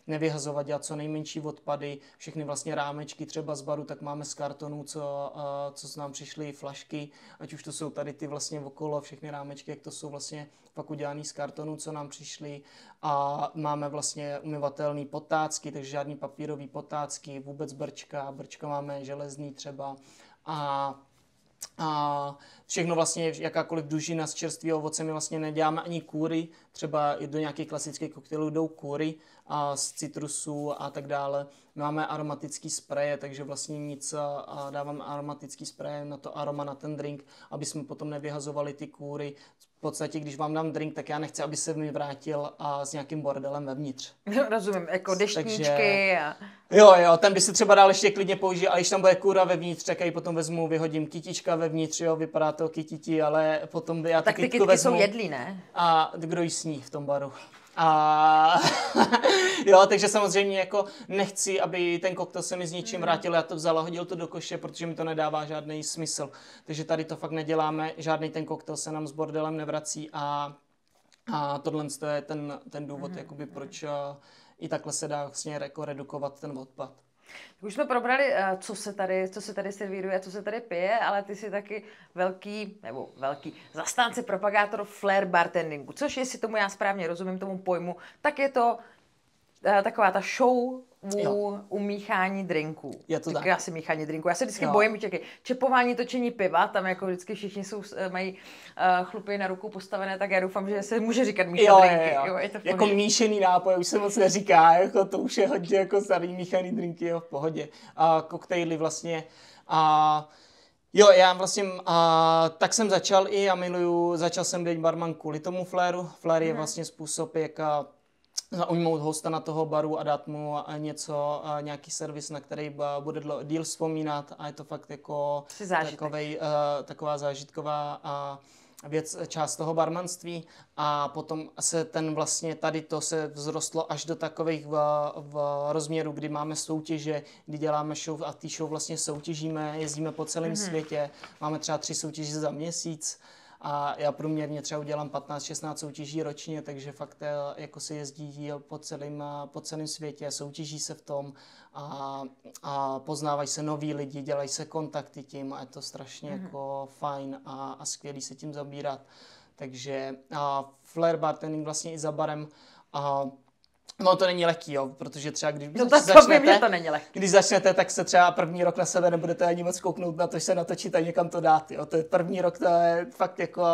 nevyhazovat, dělat co nejmenší odpady, všechny vlastně rámečky třeba z baru, tak máme z kartonů, co s nám přišly flašky, ať už to jsou tady ty vlastně okolo, všechny rámečky, jak to jsou vlastně fakt udělaný z kartonů, co nám přišly, a máme vlastně umyvatelný potácky, takže žádný papírový potácky, vůbec brčka máme železný třeba, a všechno vlastně, jakákoliv dužina z čerstvého ovoce, my vlastně neděláme ani kůry, třeba i do nějakých klasických koktejlů jdou kůry z citrusů a tak dále. Máme aromatický spreje, takže vlastně nic, dáváme aromatický spreje na to aroma, na ten drink, aby jsme potom nevyhazovali ty kůry. V podstatě, když vám dám drink, tak já nechci, aby se mi vrátil s nějakým bordelem vevnitř. Rozumím, jako deštníčky. Jo, ten by se třeba dál ještě klidně použít, ale když tam bude kůra vevnitř, tak ji potom vezmu, vyhodím kytička vevnitř, jo, vypadá to kytiti, ale potom já tak ty kytky vezmu, jsou jedlí, ne? A kdo jí sní v tom baru? A jo, takže samozřejmě jako nechci, aby ten koktejl se mi s něčím vrátil, já to vzal a hodil to do koše, protože mi to nedává žádný smysl. Takže tady to fakt neděláme, žádný ten koktejl se nám s bordelem nevrací a tohle je ten důvod, jakoby, proč i takhle se dá vlastně jako redukovat ten odpad. Už jsme probrali, co se tady servíruje, co se tady pije, ale ty jsi taky velký zastánce, propagátor flair bartendingu, což jestli tomu já správně rozumím, tomu pojmu, tak je to taková ta show u míchání drinků. Je to tak. Asi míchání drinků. Já se vždycky bojím, čepování, točení piva, tam jako vždycky všichni mají chlupy na ruku postavené, tak já doufám, že se může říkat míchat drinky. Jo, je to jako míšený nápoj už se moc neříká, jako to už je hodně jako starý míchaný drinky, jo, v pohodě. A koktejly vlastně. Jo, já vlastně tak jsem začal začal jsem být barman kvůli tomu flairu. Flair je vlastně způsob, jak zaujmout hosta na toho baru a dát mu nějaký servis, na který bude díl vzpomínat, a je to fakt jako taková zážitková věc, část toho barmanství. A potom se tady to se vzrostlo až do takových v rozměru, kdy máme soutěže, kdy děláme show a ty show vlastně soutěžíme, jezdíme po celém světě, máme třeba 3 soutěže za měsíc. A já průměrně třeba udělám 15-16 soutěží ročně, takže fakt jako se jezdí po celém světě, soutěží se v tom a poznávají se noví lidi, dělají se kontakty tím a je to strašně jako fajn a skvělý se tím zabírat. Takže flair bartending vlastně i za barem. No to není lehký, jo, protože třeba když začnete, tak se třeba první rok na sebe nebudete ani moc kouknout na to, že se natočit a někam to dát, jo. To je první rok, to je fakt jako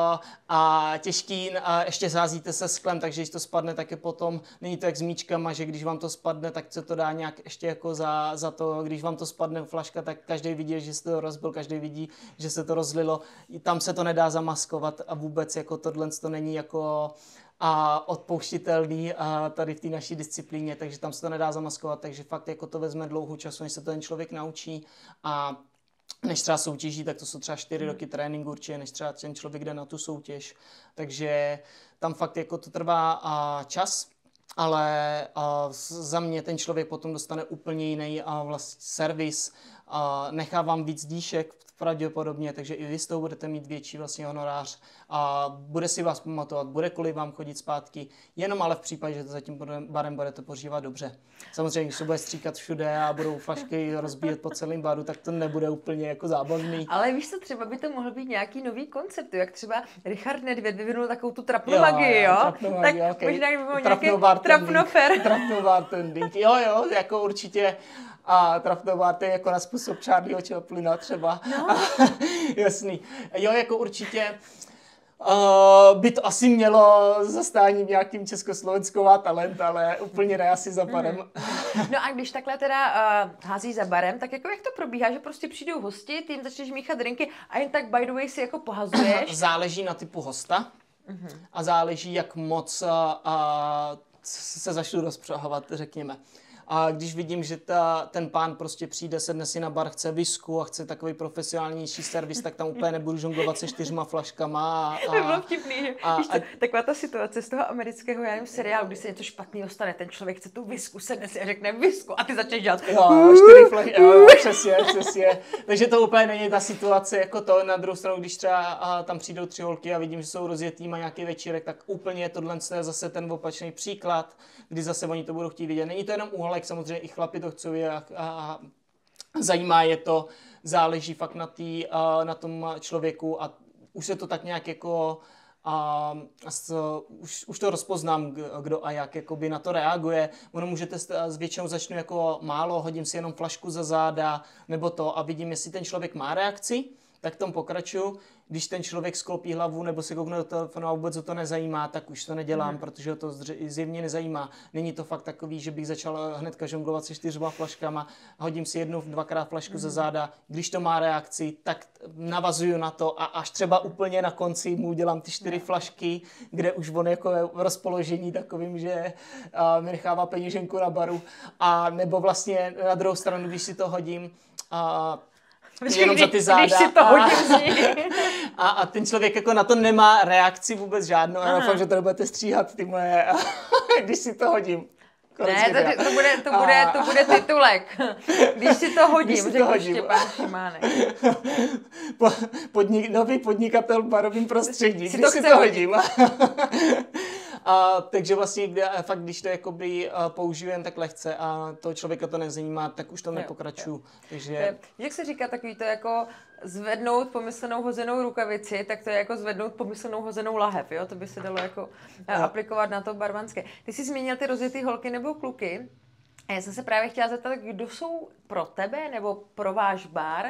těžký a ještě sázíte se sklem, takže když to spadne, tak je potom, není to jak s míčkama, že když vám to spadne, tak se to dá nějak ještě jako za to, když vám to spadne flaška, tak každý vidí, že se to rozbil, každý vidí, že se to rozlilo, tam se to nedá zamaskovat a vůbec jako tohle to není jako odpouštitelný tady v té naší disciplíně, takže tam se to nedá zamaskovat, takže fakt jako to vezme dlouhou času, než se to ten člověk naučí, a než třeba soutěží, tak to jsou třeba 4 roky tréninku určitě, než třeba ten člověk jde na tu soutěž, takže tam fakt jako to trvá čas, ale za mě ten člověk potom dostane úplně jiný vlastně servis, nechá vám víc dýšek pravděpodobně, takže i vy z toho budete mít větší vlastně honorář a bude si vás pamatovat, bude kvůli vám chodit zpátky, jenom ale v případě, že to za tím barem budete požívat dobře. Samozřejmě, když se bude stříkat všude a budou flašky rozbíjet po celém baru, tak to nebude úplně jako zábavný. Ale víš co, třeba by to mohl být nějaký nový koncept, jak třeba Richard Nedvěd vyvinul takovou tu trapnomagii, jo? Trapnomagii, tak okay. možná by bylo nějaký trapnofer. Trapnobartending, jo, jako určitě. A trapnobar, to je jako na způsob Charlieho Chaplina třeba. No. Jasný. Jo, jako určitě by to asi mělo zastání nějakým československou talent, ale úplně ne asi za barem. No a když takhle teda hází za barem, tak jako jak to probíhá, že prostě přijdou hosti, ty jim začneš míchat drinky a jen tak by the way si jako pohazuješ? Záleží na typu hosta a záleží, jak moc se začnou rozpřahovat, řekněme. A když vidím, že ten pán prostě přijde, sedne si na bar, chce visku a chce takový profesionálnější servis, tak tam úplně nebudu žonglovat se 4 flaškama. To bylo vtipný, že? Taková ta situace z toho amerického, já nevím, seriálu, když se něco špatného stane, ten člověk chce tu visku, sedne si a řekne visku a ty začneš dělat. Jo, 4 flašky, jo, přesně. Takže to úplně není ta situace jako to. Na druhou stranu, když třeba tam přijdou 3 holky a vidím, že jsou rozjetý, má nějaký večírek, tak úplně tohle je zase ten opačný příklad, kdy zase oni to budou chtít vidět. Není to jenom úholek, samozřejmě i chlapi to chcou a zajímá je to, záleží fakt na tom člověku a už se to tak nějak jako už to rozpoznám, kdo a jak jakoby na to reaguje. Ono můžete s většinou začnu jako málo, hodím si jenom flašku za záda nebo to a vidím, jestli ten člověk má reakci, tak tom pokračuju. Když ten člověk sklopí hlavu nebo se koukne do telefonu a vůbec ho to nezajímá, tak už to nedělám, protože ho to zjevně nezajímá. Není to fakt takový, že bych začal hnedka žonglovat se 4 flaškama, hodím si 1-2krát flašku za záda. Když to má reakci, tak navazuju na to a až třeba úplně na konci mu udělám ty 4 flašky, kde už on jako je v rozpoložení takovým, že mi nechává peněženku na baru. A nebo vlastně na druhou stranu, když si to hodím, jenom za ty záda. Když si to hodím a ten člověk jako na to nemá reakci vůbec žádnou. Já doufám, že to nebudete stříhat, ty moje, když si to hodím. Ne, to bude titulek. Když si to hodím, řekl Štěpán Šimánek. Nový podnikatel v barovém prostředí, když si to hodím. Takže vlastně fakt, když to jakoby použiju jen tak lehce a toho člověka to nezajímá, tak už to nepokračuju. Takže... Jak se říká takový to jako zvednout pomyslnou hozenou rukavici, tak to je jako zvednout pomyslnou hozenou lahev, jo? To by se dalo jako aplikovat na to barmanské. Ty jsi zmínil ty rozjetý holky nebo kluky. A já jsem se právě chtěla zeptat, kdo jsou pro tebe nebo pro váš bar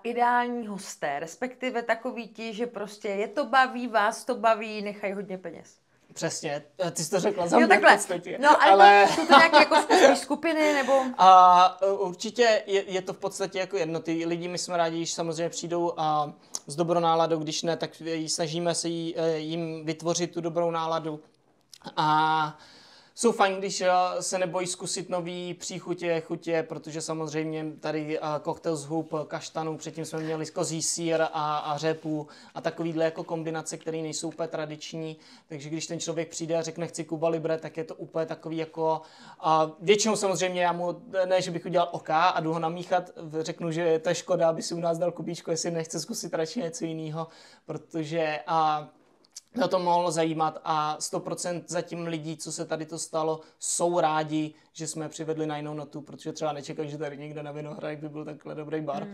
ideální hosté, respektive takový ti, že prostě je to baví, vás to baví, nechají hodně peněz. Přesně, ty jsi to řekla za mě v podstatě. No, ale jsou to nějaké jako skupiny, nebo? Určitě je to v podstatě jako jedno. Ty lidi, my jsme rádi, když samozřejmě přijdou s dobrou náladou, když ne, tak snažíme se jim vytvořit tu dobrou náladu. A jsou fajn, když se nebojí zkusit nový příchutě, chutě, protože samozřejmě tady koktejl z hub, kaštanů, předtím jsme měli kozí sýr a řepu a takovýhle jako kombinace, které nejsou úplně tradiční. Takže když ten člověk přijde a řekne chci Cuba Libre, tak je to úplně takový jako... většinou samozřejmě já mu, ne, že bych udělal oka a jdu ho namíchat, řeknu, že to je škoda, aby si u nás dal kubíčko, jestli nechce zkusit radši něco jiného, protože... na to mohlo zajímat a 100% zatím lidí, co se tady to stalo, jsou rádi, že jsme přivedli na jinou notu, protože třeba nečekají, že tady někde na Vinohrad by byl takhle dobrý bar.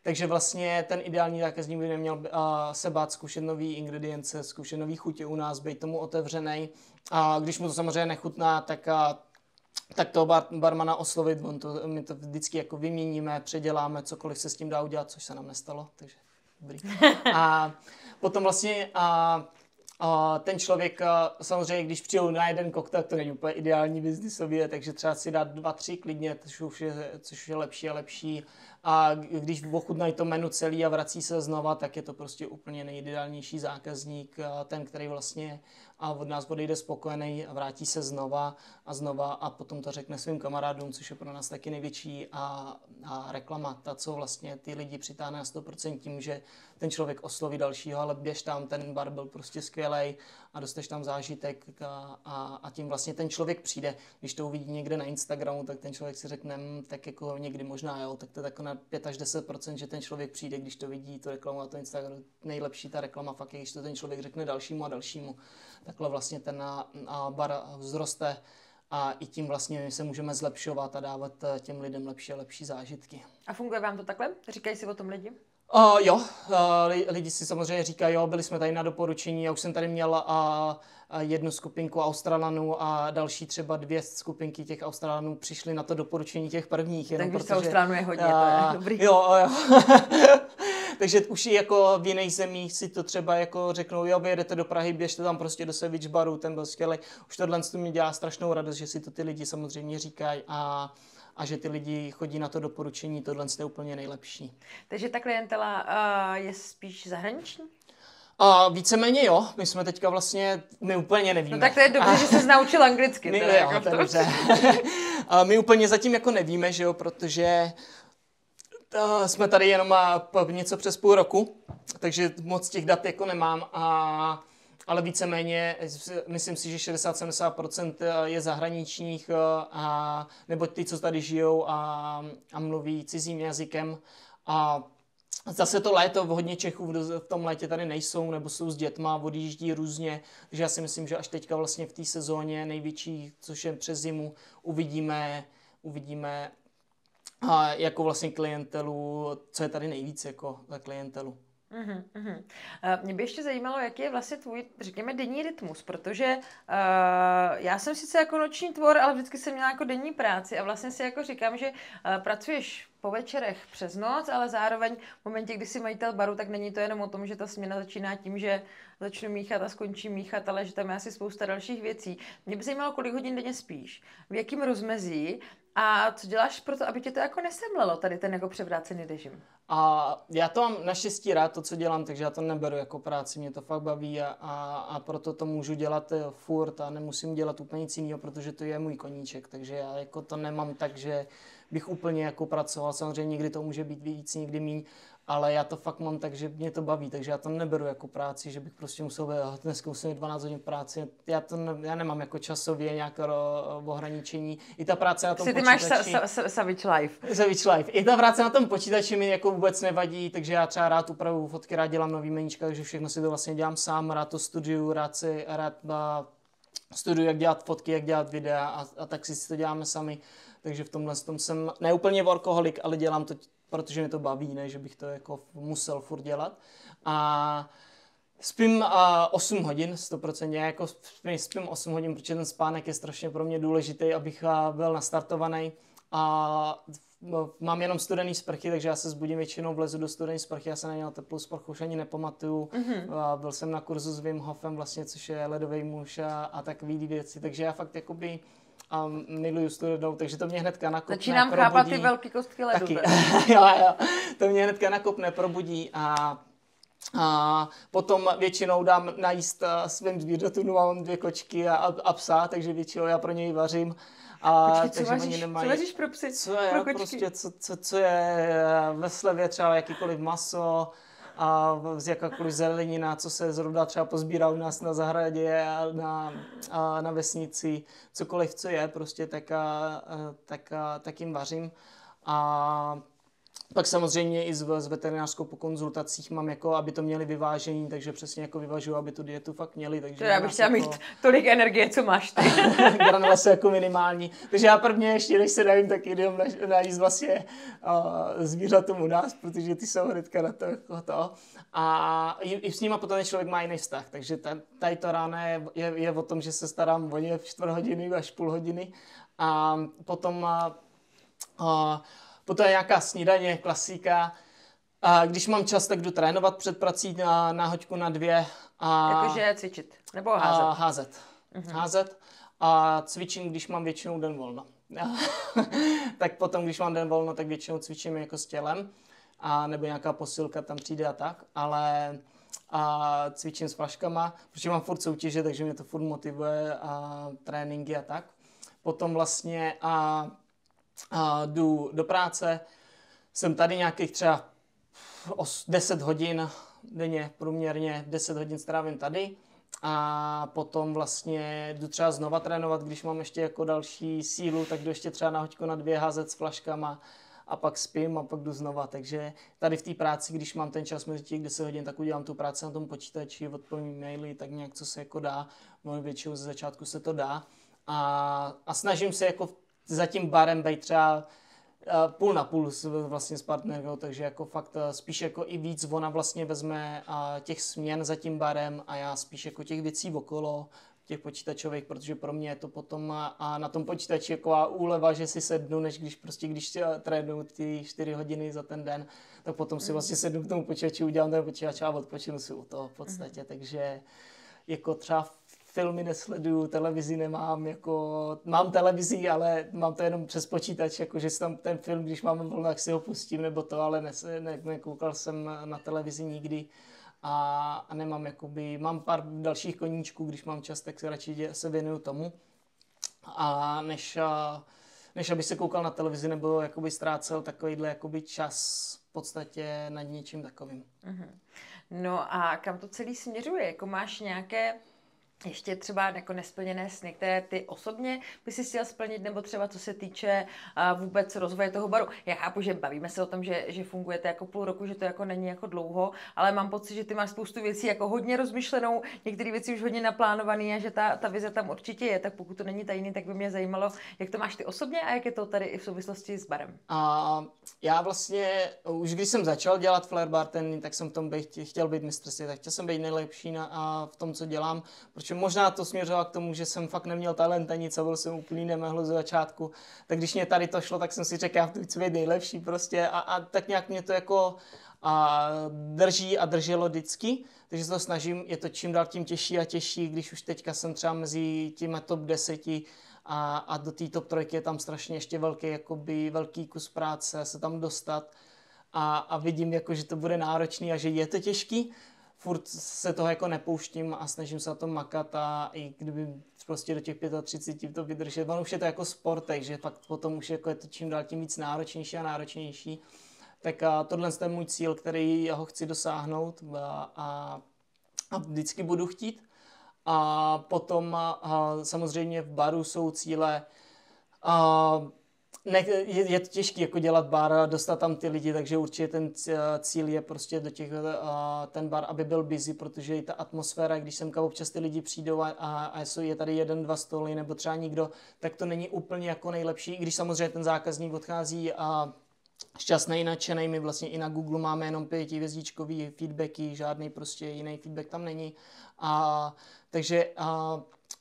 Takže vlastně ten ideální zákazník by neměl se bát zkoušet nový ingredience, zkoušet nový chutě u nás, být tomu otevřenej. A když mu to samozřejmě nechutná, tak toho barmana oslovit, my to vždycky jako vyměníme, předěláme, cokoliv se s tím dá udělat, což se nám nestalo, takže dobrý. A potom vlastně ten člověk, samozřejmě, když přijou na jeden koktejl, to není úplně ideální biznisově, takže třeba si dát 2-3 klidně, což je lepší a lepší. A když ochutnají to menu celý a vrací se znova, tak je to prostě úplně nejideálnější zákazník, ten, který vlastně od nás odejde spokojený a vrátí se znova a potom to řekne svým kamarádům, což je pro nás taky největší reklama, ta, co vlastně ty lidi přitáhne na 100% tím, že ten člověk osloví dalšího, ale běž tam, ten bar byl prostě skvělej a dostaneš tam zážitek a tím vlastně ten člověk přijde. Když to uvidí někde na Instagramu, tak ten člověk si řekne, tak jako někdy možná jo, tak to je tak na 5 až 10%, že ten člověk přijde, když to vidí, tu reklamu na to Instagramu. Nejlepší ta reklama fakt je, když to ten člověk řekne dalšímu a dalšímu. Takhle vlastně ten bar vzroste a i tím vlastně se můžeme zlepšovat a dávat těm lidem lepší a lepší zážitky. A funguje vám to takhle? Říkají si o tom lidi? Jo, lidi si samozřejmě říkají, jo, byli jsme tady na doporučení, já už jsem tady měl jednu skupinku Australanů a další třeba 2 skupinky těch Australanů přišli na to doporučení těch prvních. Tak víš, Australanů je hodně, to je dobrý. Jo. Takže už i jako v jiných zemích si to třeba jako řeknou, jo, vy jedete do Prahy, běžte tam prostě do Savage baru, ten byl skvělej. Už tohle mi dělá strašnou radost, že si to ty lidi samozřejmě říkají a že ty lidi chodí na to doporučení, tohle je úplně nejlepší. Takže ta klientela je spíš zahraniční? A víceméně jo, my jsme teďka vlastně, my úplně nevíme. No tak to je dobře, že jsi naučil anglicky. My, teda, jo, jako to je dobře. A my úplně zatím jako nevíme, že jo, protože jsme tady jenom něco přes půl roku, takže moc těch dat jako nemám, ale víceméně myslím si, že 60-70% je zahraničních, nebo ty, co tady žijou a mluví cizím jazykem. A zase to léto, hodně Čechů v tom létě tady nejsou, nebo jsou s dětma, odjíždí různě, takže já si myslím, že až teďka vlastně v té sezóně největší, což je přes zimu, uvidíme jako vlastně klientelu, co je tady nejvíc jako za klientelu. Mě by ještě zajímalo, jaký je vlastně tvůj, řekněme, denní rytmus, protože já jsem sice jako noční tvor, ale vždycky jsem měla jako denní práci a vlastně si jako říkám, že pracuješ po večerech přes noc, ale zároveň v momentě, kdy jsi majitel baru, tak není to jenom o tom, že ta směna začíná tím, že začnu míchat a skončím míchat, ale že tam je asi spousta dalších věcí. Mě by zajímalo, kolik hodin denně spíš, v jakém rozmezí a co děláš pro to, aby tě to jako nesemlelo, tady ten jako převrácený režim. A já to mám naštěstí rád, to, co dělám, takže já to neberu jako práci, mě to fakt baví a proto to můžu dělat furt a nemusím dělat úplně nic jiného, protože to je můj koníček, takže já jako to nemám tak, že bych úplně jako pracoval, samozřejmě někdy to může být víc, někdy míň, ale já to fakt mám tak, že mě to baví, takže já to neberu jako práci, že bych prostě musel být, dneska musím mít 12 hodin práci, já nemám jako časově nějaké ohraničení, i ta práce na tom počítači. Ty máš savage life. Savage life. I ta práce na tom počítači mi jako vůbec nevadí, takže já třeba rád upravuju fotky, rád dělám nový meníčka, takže všechno si to vlastně dělám sám, rád to studuju, rád studuju, jak dělat fotky, jak dělat videa a tak si to děláme sami. Takže v tomhle tom jsem ne úplně workoholik, ale dělám to, protože mě to baví, ne, že bych to jako musel furt dělat. A spím 8 hodin, 100%, já jako spím 8 hodin, protože ten spánek je strašně pro mě důležitý, abych byl nastartovaný. A mám jenom studený sprchy, takže já se zbudím většinou, vlezu do studený sprchy, já se na něho teplou sprchu už ani nepamatuju. Byl jsem na kurzu s Wim Hofem, vlastně, což je ledový muž a takový věci, takže já fakt jakoby miluju studenou, takže to mě hnedka nakopne, začínám chápat ty velký kostky ledu. Taky. jo, to mě hnedka nakopne, probudí a potom většinou dám najíst svým zvířatům, mám 2 kočky a psa, takže většinou já pro něj vařím. Počkej, co vaříš pro psy? Co je, pro kočky? prostě, co je ve slevě, třeba jakýkoliv maso, a z jakákoliv zelenina, co se zrovna třeba pozbírá u nás na zahradě a na vesnici, cokoliv, co je, prostě tak jim vařím. A pak samozřejmě i s veterinářskou po konzultacích mám jako, aby to měli vyvážení, takže přesně jako vyvažuju, aby tu dietu fakt měli. Takže já bych chtěla mít tolik energie, co máš ty. Granule jsou jako minimální. Takže já prvně ještě, než se dávím, tak jdem najíst vlastně zvířatům u nás, protože ty jsou hnedka na to jako to. A i s nima potom člověk má jiný vztah. Takže tady to ráno je o tom, že se starám o ně v 4 hodiny až půl hodiny. A potom je nějaká snídaně, klasika. A když mám čas, tak jdu trénovat před prací na hoďku na 2. Jakože cvičit, nebo házet? Házet. A cvičím, když mám většinou den volno. Tak potom, když mám den volno, tak většinou cvičím jako s tělem. Nebo nějaká posilka tam přijde a tak. Ale cvičím s flaškama, protože mám furt soutěže, takže mě to furt motivuje a tréninky a tak. Potom vlastně jdu do práce, jsem tady nějakých třeba 10 hodin denně, průměrně 10 hodin strávím tady a potom vlastně jdu třeba znova trénovat, když mám ještě jako další sílu, tak jdu ještě třeba na hoďku na 2 házet s flaškama a pak spím a pak jdu znova, takže tady v té práci, když mám ten čas mezi těch 10 hodin, tak udělám tu práci na tom počítači, odpovím maily, tak nějak co se jako dá, většinou ze začátku se to dá a snažím se jako za tím barem být třeba půl na půl vlastně s partnerkou, takže jako fakt spíš jako i víc ona vlastně vezme těch směn za tím barem a já spíš jako těch věcí okolo, těch počítačových, protože pro mě je to potom a na tom počítači jako úleva, že si sednu, než když trénuju ty 4 hodiny za ten den, tak potom si vlastně sednu k tomu počítači, udělám ten počítač a odpočinu si u toho v podstatě, takže jako třeba filmy nesleduju, televizi nemám, jako mám televizi, ale mám to jenom přes počítač, jakože si tam ten film, když máme volno, tak si ho pustím, nebo to, ale nekoukal jsem na televizi nikdy. a nemám jakoby, mám pár dalších koníčků, když mám čas, tak se radši se věnuju tomu. A než aby se koukal na televizi nebo jakoby ztrácel takovýhle jakoby čas v podstatě nad něčím takovým. No a kam to celý směřuje? Jako máš nějaké ještě třeba jako nesplněné sny, které ty osobně by si chtěl splnit, nebo třeba co se týče vůbec rozvoje toho baru. Já chápu, že bavíme se o tom, že fungujete jako půl roku, že to jako není jako dlouho, ale mám pocit, že ty máš spoustu věcí jako hodně rozmyšlenou, některé věci už hodně naplánované a že ta vize tam určitě je, tak pokud to není tajný, tak by mě zajímalo, jak to máš ty osobně a jak je to tady i v souvislosti s barem. A já vlastně, už když jsem začal dělat Flair bartending, tak jsem v tom chtěl být mistr světa, tak chtěl jsem být nejlepší v tom, co dělám, protože možná to směřovalo k tomu, že jsem fakt neměl talent a nic a byl jsem úplný nemehlo ze začátku. Tak když mě tady to šlo, tak jsem si řekl, já chci být nejlepší prostě a tak nějak mě to jako drží a drželo vždycky. Takže se to snažím, je to čím dál tím těžší a těžší, když už teďka jsem třeba mezi těma top 10 a do té top 3 je tam strašně ještě velký kus práce se tam dostat a vidím, jako, že to bude náročný a že je to těžký. Furt se toho jako nepouštím a snažím se na tom makat a i kdyby prostě do těch 35 to vydržet. Ono už je to jako sport, takže pak potom už jako je to čím dál tím víc náročnější a náročnější. Tak tohle je můj cíl, který já ho chci dosáhnout a vždycky budu chtít. A potom samozřejmě v baru jsou cíle. Je to těžké jako dělat bar a dostat tam ty lidi, takže určitě ten cíl je prostě do ten bar, aby byl busy, protože i ta atmosféra, když semka občas ty lidi přijdou a je tady 1-2 stoly nebo třeba nikdo, tak to není úplně jako nejlepší, i když samozřejmě ten zákazník odchází a šťastný, nadšený. My vlastně i na Google máme jenom 5hvězdičkový feedbacky, žádný prostě jiný feedback tam není. Takže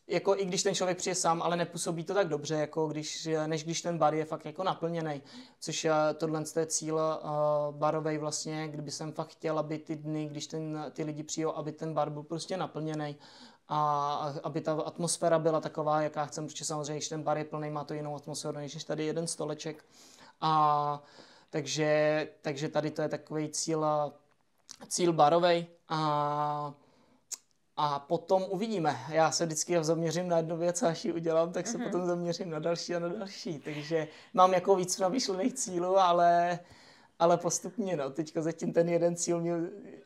jako i když ten člověk přijde sám, ale nepůsobí to tak dobře, jako než když ten bar je fakt jako naplněný. Což tohle je cíl barovej vlastně, kdyby jsem fakt chtěl, aby ty dny, když ty lidi přijdou, aby ten bar byl prostě naplněný. A aby ta atmosféra byla taková, jaká chcem, protože samozřejmě, když ten bar je plný, má to jinou atmosféru, než tady jeden stoleček. Takže tady to je takový cíl barovej a potom uvidíme. Já se vždycky zaměřím na jednu věc a až ji udělám, tak se potom zaměřím na další a na další. Takže mám jako víc namyšlených cílů, ale postupně. No. Teďka zatím ten jeden cíl měl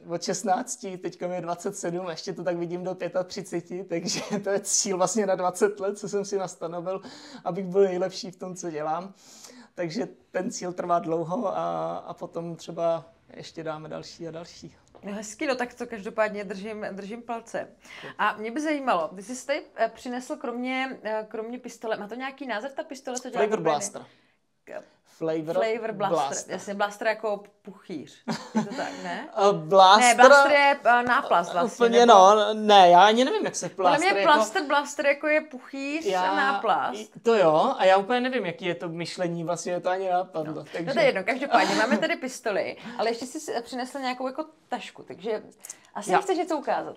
od 16, teďka mě 27, a ještě to tak vidím do 35, takže to je cíl vlastně na 20 let, co jsem si nastanovil, abych byl nejlepší v tom, co dělám. Takže ten cíl trvá dlouho a potom třeba ještě dáme další a další. No hezky, no tak to každopádně držím palce. A mě by zajímalo, ty jsi tady přinesl kromě pistole, má to nějaký název ta pistole, co dělá? Flavor Blaster. Flavor Blaster. Jasně, Blaster jako puchýř. Je to tak, ne? Blaster... Ne, Blaster je náplast vlastně. Úplně nebo... ne, já ani nevím, jak se Blaster... Podle mě Blaster jako je puchýř a náplast. To jo, a já úplně nevím, jaký je to myšlení, vlastně to ani napadlo. No. Takže... No to je jedno, každopádně máme tady pistoli, ale ještě jsi přinesl nějakou jako tašku, takže asi nechceš něco ukázat.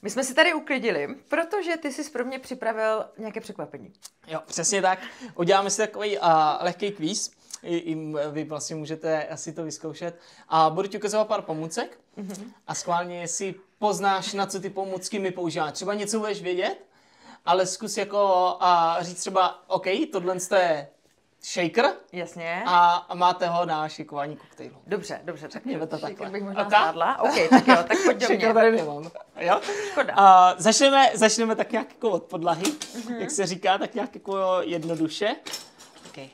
My jsme si tady uklidili, protože ty jsi pro mě připravil nějaké překvapení. Jo, přesně tak. Uděláme si takový lehký kvíz. Vy vlastně můžete asi to vyzkoušet. A budu ti ukazovat pár pomůcek. A schválně, jestli poznáš, na co ty pomůcky mi používám. Třeba něco budeš vědět, ale zkus jako říct třeba, OK, tohle je shaker. Jasně. A máte ho na šikování koktejlu. Dobře, tak to shaker bych možná zvládla. OK, tak jo, tak pojď do mě. Shaker tady nemám. Jo? Škoda. Začneme tak nějak jako od podlahy, jak se říká, tak nějak jako jednoduše. Okay.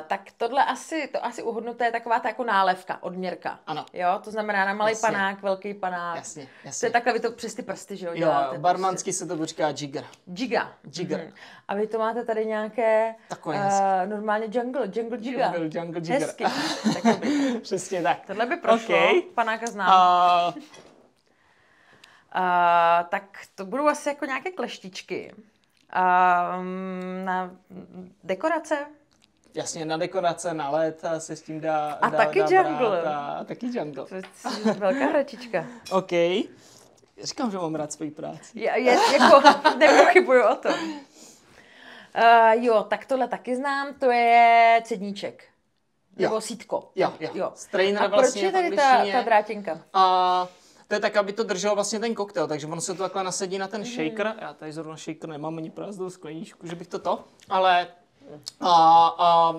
Tak tohle asi uhodnu, to je taková ta jako nálepka, odměrka. Ano. Jo, to znamená na malý panák, velký panák. Jasně. To je takhle, vy to přes ty prsty, že jo? Jo, barmansky se to říká jigger. Jigger. A vy to máte tady nějaké normálně jungle jigger. Jungle jigger. Hezky. Tak přesně tak. Tohle by prošlo, panáka znám. Tak to budou asi jako nějaké kleštičky. Na dekorace? Jasně, na dekorace, na let se s tím dá taky jungle. Taky jungle. To je velká hračička. OK. Říkám, že mám rád svoji práci. Jako nepochybuju o tom. Jo, tak tohle taky znám, to je cedníček. Nebo sítko. Jo. Strainer A vlastně proč je tady ta drátěnka? A to je tak, aby to drželo vlastně ten koktejl, takže ono se to takhle nasadí na ten shaker. Já tady zrovna shaker nemám ani prázdnou skleničku, že bych to, ale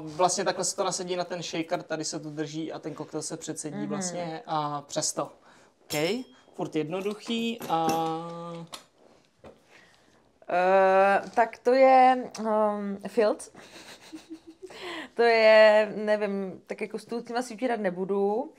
vlastně takhle se to nasadí na ten shaker, tady se to drží a ten koktejl se předsedí vlastně přes to. OK, furt jednoduchý a... Tak to je Fields. To je, nevím, tak jako stůl tím asi utírat nebudu.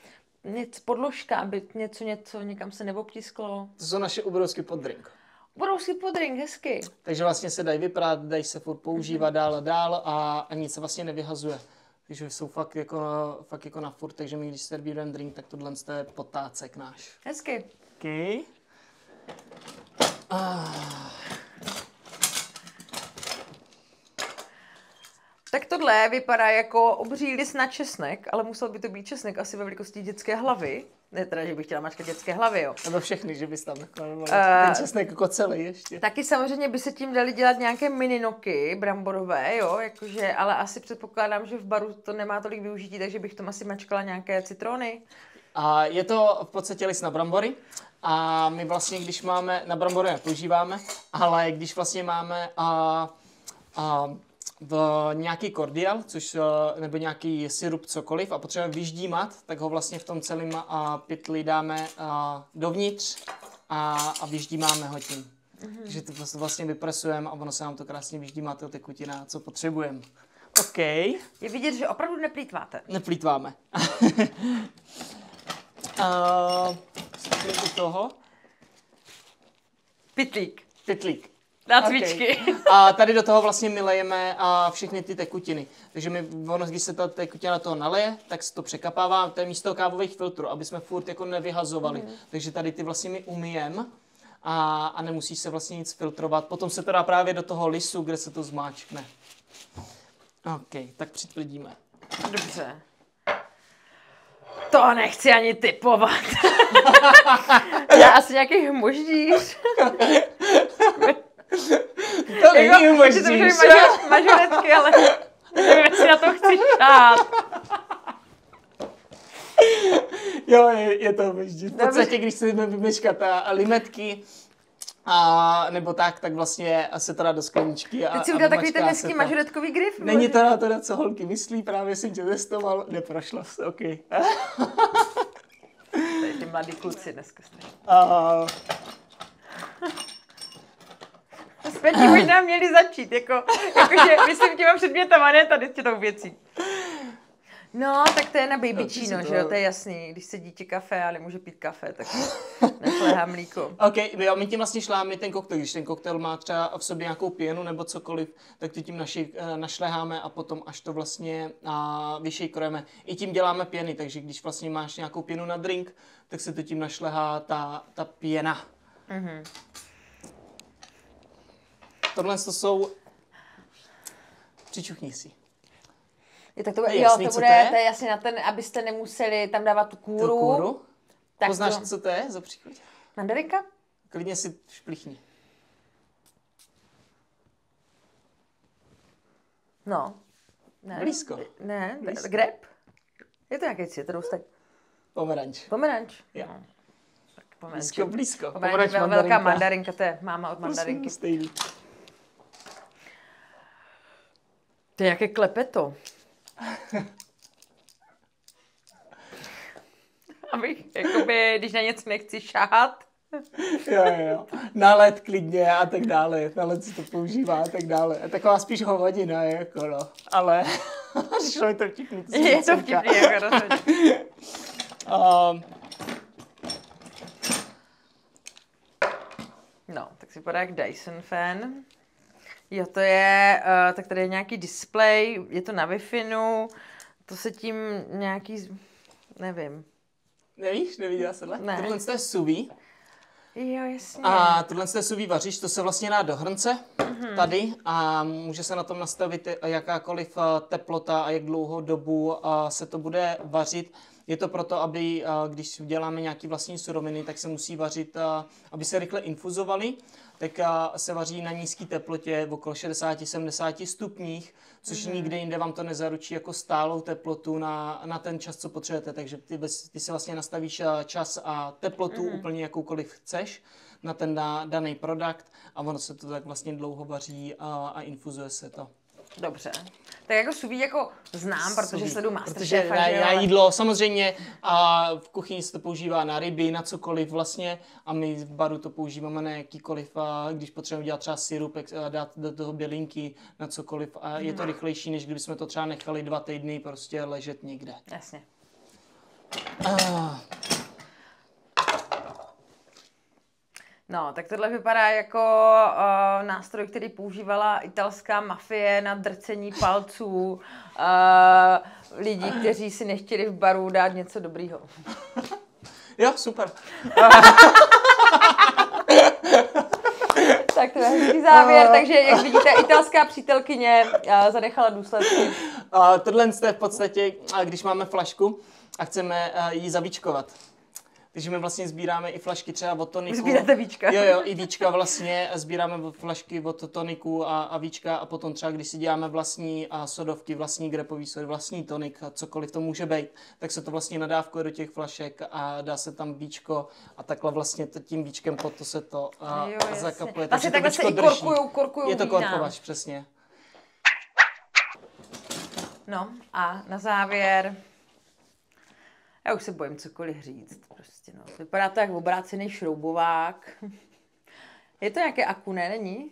Podložka, aby něco někam se neobtisklo. To jsou naše ubrovský poddrink. Ubrovský poddrink, hezky. Takže vlastně se dají vyprát, dají se furt používat dál a dál a nic se vlastně nevyhazuje. Takže jsou fakt jako na furt, takže my když servírujeme drink, tak tohle je potácek náš. Hezky. OK. Tak tohle vypadá jako obří list na česnek, ale musel by to být česnek asi ve velikosti dětské hlavy. Ne teda, že bych chtěla mačkat dětské hlavy, jo. Nebo všechny, že bys tam ten česnek jako celý ještě. Taky samozřejmě by se tím dali dělat nějaké mininoky bramborové, jo, jakože, ale asi předpokládám, že v baru to nemá tolik využití, takže bych tam asi mačkala nějaké citrony. A je to v podstatě list na brambory a my vlastně, když máme, na brambory nepoužíváme, ale když vlastně máme nějaký kordial, nebo nějaký syrup, cokoliv a potřebujeme vyždímat, tak ho vlastně v tom celém pytli dáme dovnitř a vyždímáme ho tím. Takže to vlastně vypresujeme a ono se nám to krásně vyždímá, ta tekutina, co potřebujeme. OK. Je vidět, že opravdu neplýtváte. Neplýtváme. Do toho. Pytlík. Na cvičky. Okay. A tady do toho vlastně my lejeme všechny ty tekutiny. Takže když se ta tekutina do toho naleje, tak se to překapává, to je místo kávových filtrů, aby jsme furt jako nevyhazovali. Takže tady ty vlastně my umyjeme a nemusí se vlastně nic filtrovat. Potom se to dá právě do toho lisu, kde se to zmáčkne. OK, tak přitvrdíme. Dobře. To nechci ani typovat. Já asi nějaký hmoždíř. To není hmoždíř. Mažoretky, ale nevím, jestli na to chci šát. Jo, je to hmoždíř. V podstatě, když se vymeškat limetky, nebo tak vlastně se to dá do skleničky. Teď si udělal takový ten hezký mažoretkový grif? Není to na co holky myslí, právě jsem tě testoval, neprošlo se, OK. Tady ty mladí kluci dneska strašně. Jsme tím možná měli začít, jakože myslím těma předmětama, ne tady tou věcí. No, tak to je na babyčíno, že jo, to je jasný. Když se dítě kafe a nemůže pít kafe, tak nešlehá mlíko. OK, jo, my tím vlastně šláme ten koktejl. Když ten koktejl má třeba v sobě nějakou pěnu nebo cokoliv, tak to tím našleháme a potom až to vlastně vyšejkrujeme. I tím děláme pěny, takže když vlastně máš nějakou pěnu na drink, tak se to tím našlehá ta pěna. Mm-hmm. Tohle to jsou... Přičuchni si. Tak to je jasně na ten, abyste nemuseli tam dávat tu kůru. Tak poznáš, co to je za příklad? Mandarinka? Klidně si šplichni. No. Ne. Blízko. Ne, grep? Je to nějaký citrus, tak... Pomeranč. Jo. No. Tak blízko. Pomeranč velká mandarinka, to je máma od mandarinky. Stejný. To je jaké klepeto. Abych, jakoby, když na něco nechci šahat. Jo. Na led klidně a tak dále. Na led si to používá a tak dále. A taková spíš hovadina, jako no. Ale šlo mi to vtipný. Je to vtipný, jako rozhodně. No, tak si vypadá jak Dyson fan. Jo, to je, tak tady je nějaký display, je to na Wi-Fi, to se tím nějaký, nevím. Nevíš, neviděla se? Ne. Tohle je sous. Jo, jasně. A tohle je sous vařič, to se vlastně dá do hrnce tady a může se na tom nastavit jakákoliv teplota a jak dlouhou dobu se to bude vařit. Je to proto, aby když děláme nějaké vlastní suroviny, tak se musí vařit, aby se rychle infuzovaly. tak se vaří na nízké teplotě v okolo 60-70 stupních, což nikde jinde vám to nezaručí jako stálou teplotu na ten čas, co potřebujete. Takže ty si vlastně nastavíš čas a teplotu úplně jakoukoliv chceš na ten daný produkt a ono se to tak vlastně dlouho vaří a infuzuje se to. Dobře. Tak jako sous vide jako znám, protože sleduju Protože Masterchefa, že jo? já jídlo, samozřejmě a v kuchyni se to používá na ryby, na cokoliv vlastně a my v baru to používáme na jakýkoliv, když potřebujeme dělat třeba sirup, dát do toho bělinky, na cokoliv a je to rychlejší, než kdybychom to třeba nechali 2 týdny prostě ležet někde. Jasně. No, tak tohle vypadá jako nástroj, který používala italská mafie na drcení palců lidí, kteří si nechtěli v baru dát něco dobrýho. Jo, super. Tak to je hezký závěr, takže jak vidíte, italská přítelkyně zanechala důsledky. Tohle je v podstatě, když máme flašku a chceme ji zavíčkovat. Takže my vlastně sbíráme i flašky třeba od toniku. Sbíráte víčka. Jo, i víčka vlastně. Sbíráme flašky od toniku a víčka a potom třeba, když si děláme vlastní sodovky, vlastní grapový sody, vlastní tonik, cokoliv to může být, tak se to vlastně nadávkuje do těch flašek a dá se tam víčko a takhle vlastně tím víčkem pod to se to zakapuje. Takže takhle se i korkujou je to vína. korkovač, přesně. No a na závěr... Já už se bojím cokoliv říct. Prostě, no. Vypadá to jak obrácený šroubovák. Je to nějaké aku, ne? Není?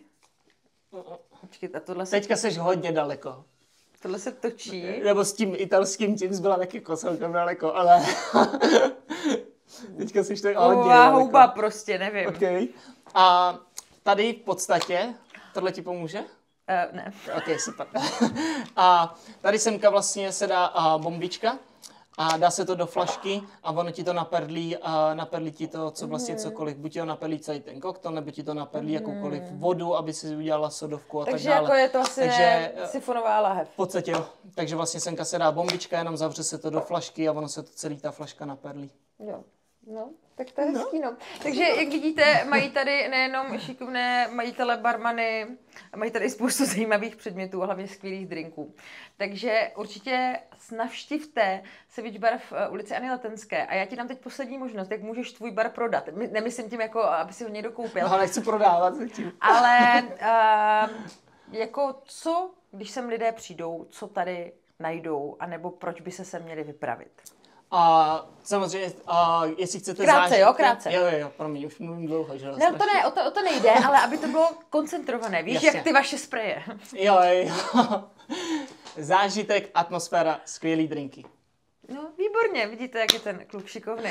Počkej, a tohle se... Teďka seš hodně daleko. Tohle se točí. Nebo s tím italským tím byla taky celkem daleko, ale... Teďka seš tak hodně daleko. Houba prostě, nevím. Okay. A tady v podstatě, tohle ti pomůže? Ne. Ok, super. A tady semka vlastně se dá bombička a dá se to do flašky a ono ti to naperlí a naperlí ti to, co vlastně cokoliv. Buď ti to naperlí celý ten koktejl, nebo ti to naperlí jakoukoliv vodu, aby si udělala sodovku a takže tak dále. Takže jako je to asi sifonová lahev. V podstatě jo. Takže vlastně semka se dá bombička, jenom zavře se to do flašky a ono se to celý ta flaška naperlí. Jo. No, tak to je hezký, no. Takže, jak vidíte, mají tady nejenom šikovné majitele barmany, mají tady spoustu zajímavých předmětů a hlavně skvělých drinků. Takže určitě navštivte Savage Bar v ulici Anny Letenské a já ti dám teď poslední možnost, jak můžeš tvůj bar prodat. Nemyslím tím, jako, aby si ho někdo koupil. No, nechci prodávat tím. Ale jako co, když sem lidé přijdou, co tady najdou, anebo proč by se sem měli vypravit? A samozřejmě, jestli chcete krátce, krátce. Jo, promiň, už mluvím dlouho, že? Ne, to ne, o to nejde, ale aby to bylo koncentrované, víš, jasně. Jak ty vaše spreje. Jo. Zážitek, atmosféra, skvělý drinky. No, výborně, vidíte, jak je ten kluk šikovný.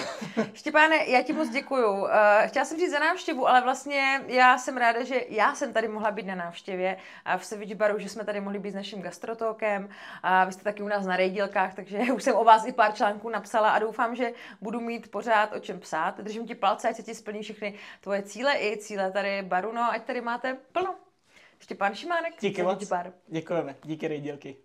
Štěpáne, já ti moc děkuju. Chtěla jsem říct za návštěvu, ale vlastně já jsem ráda, že já jsem tady mohla být na návštěvě v Savage Baru, že jsme tady mohli být s naším gastrotalkem. Vy jste taky u nás na rejdílkách, takže už jsem o vás i pár článků napsala a doufám, že budu mít pořád o čem psát. Držím ti palce, ať se ti splní všechny tvoje cíle i cíle tady baru, no ať tady máte plno. Štěpán Šimánek, díky moc. Bar. Děkujeme, díky rejdílky.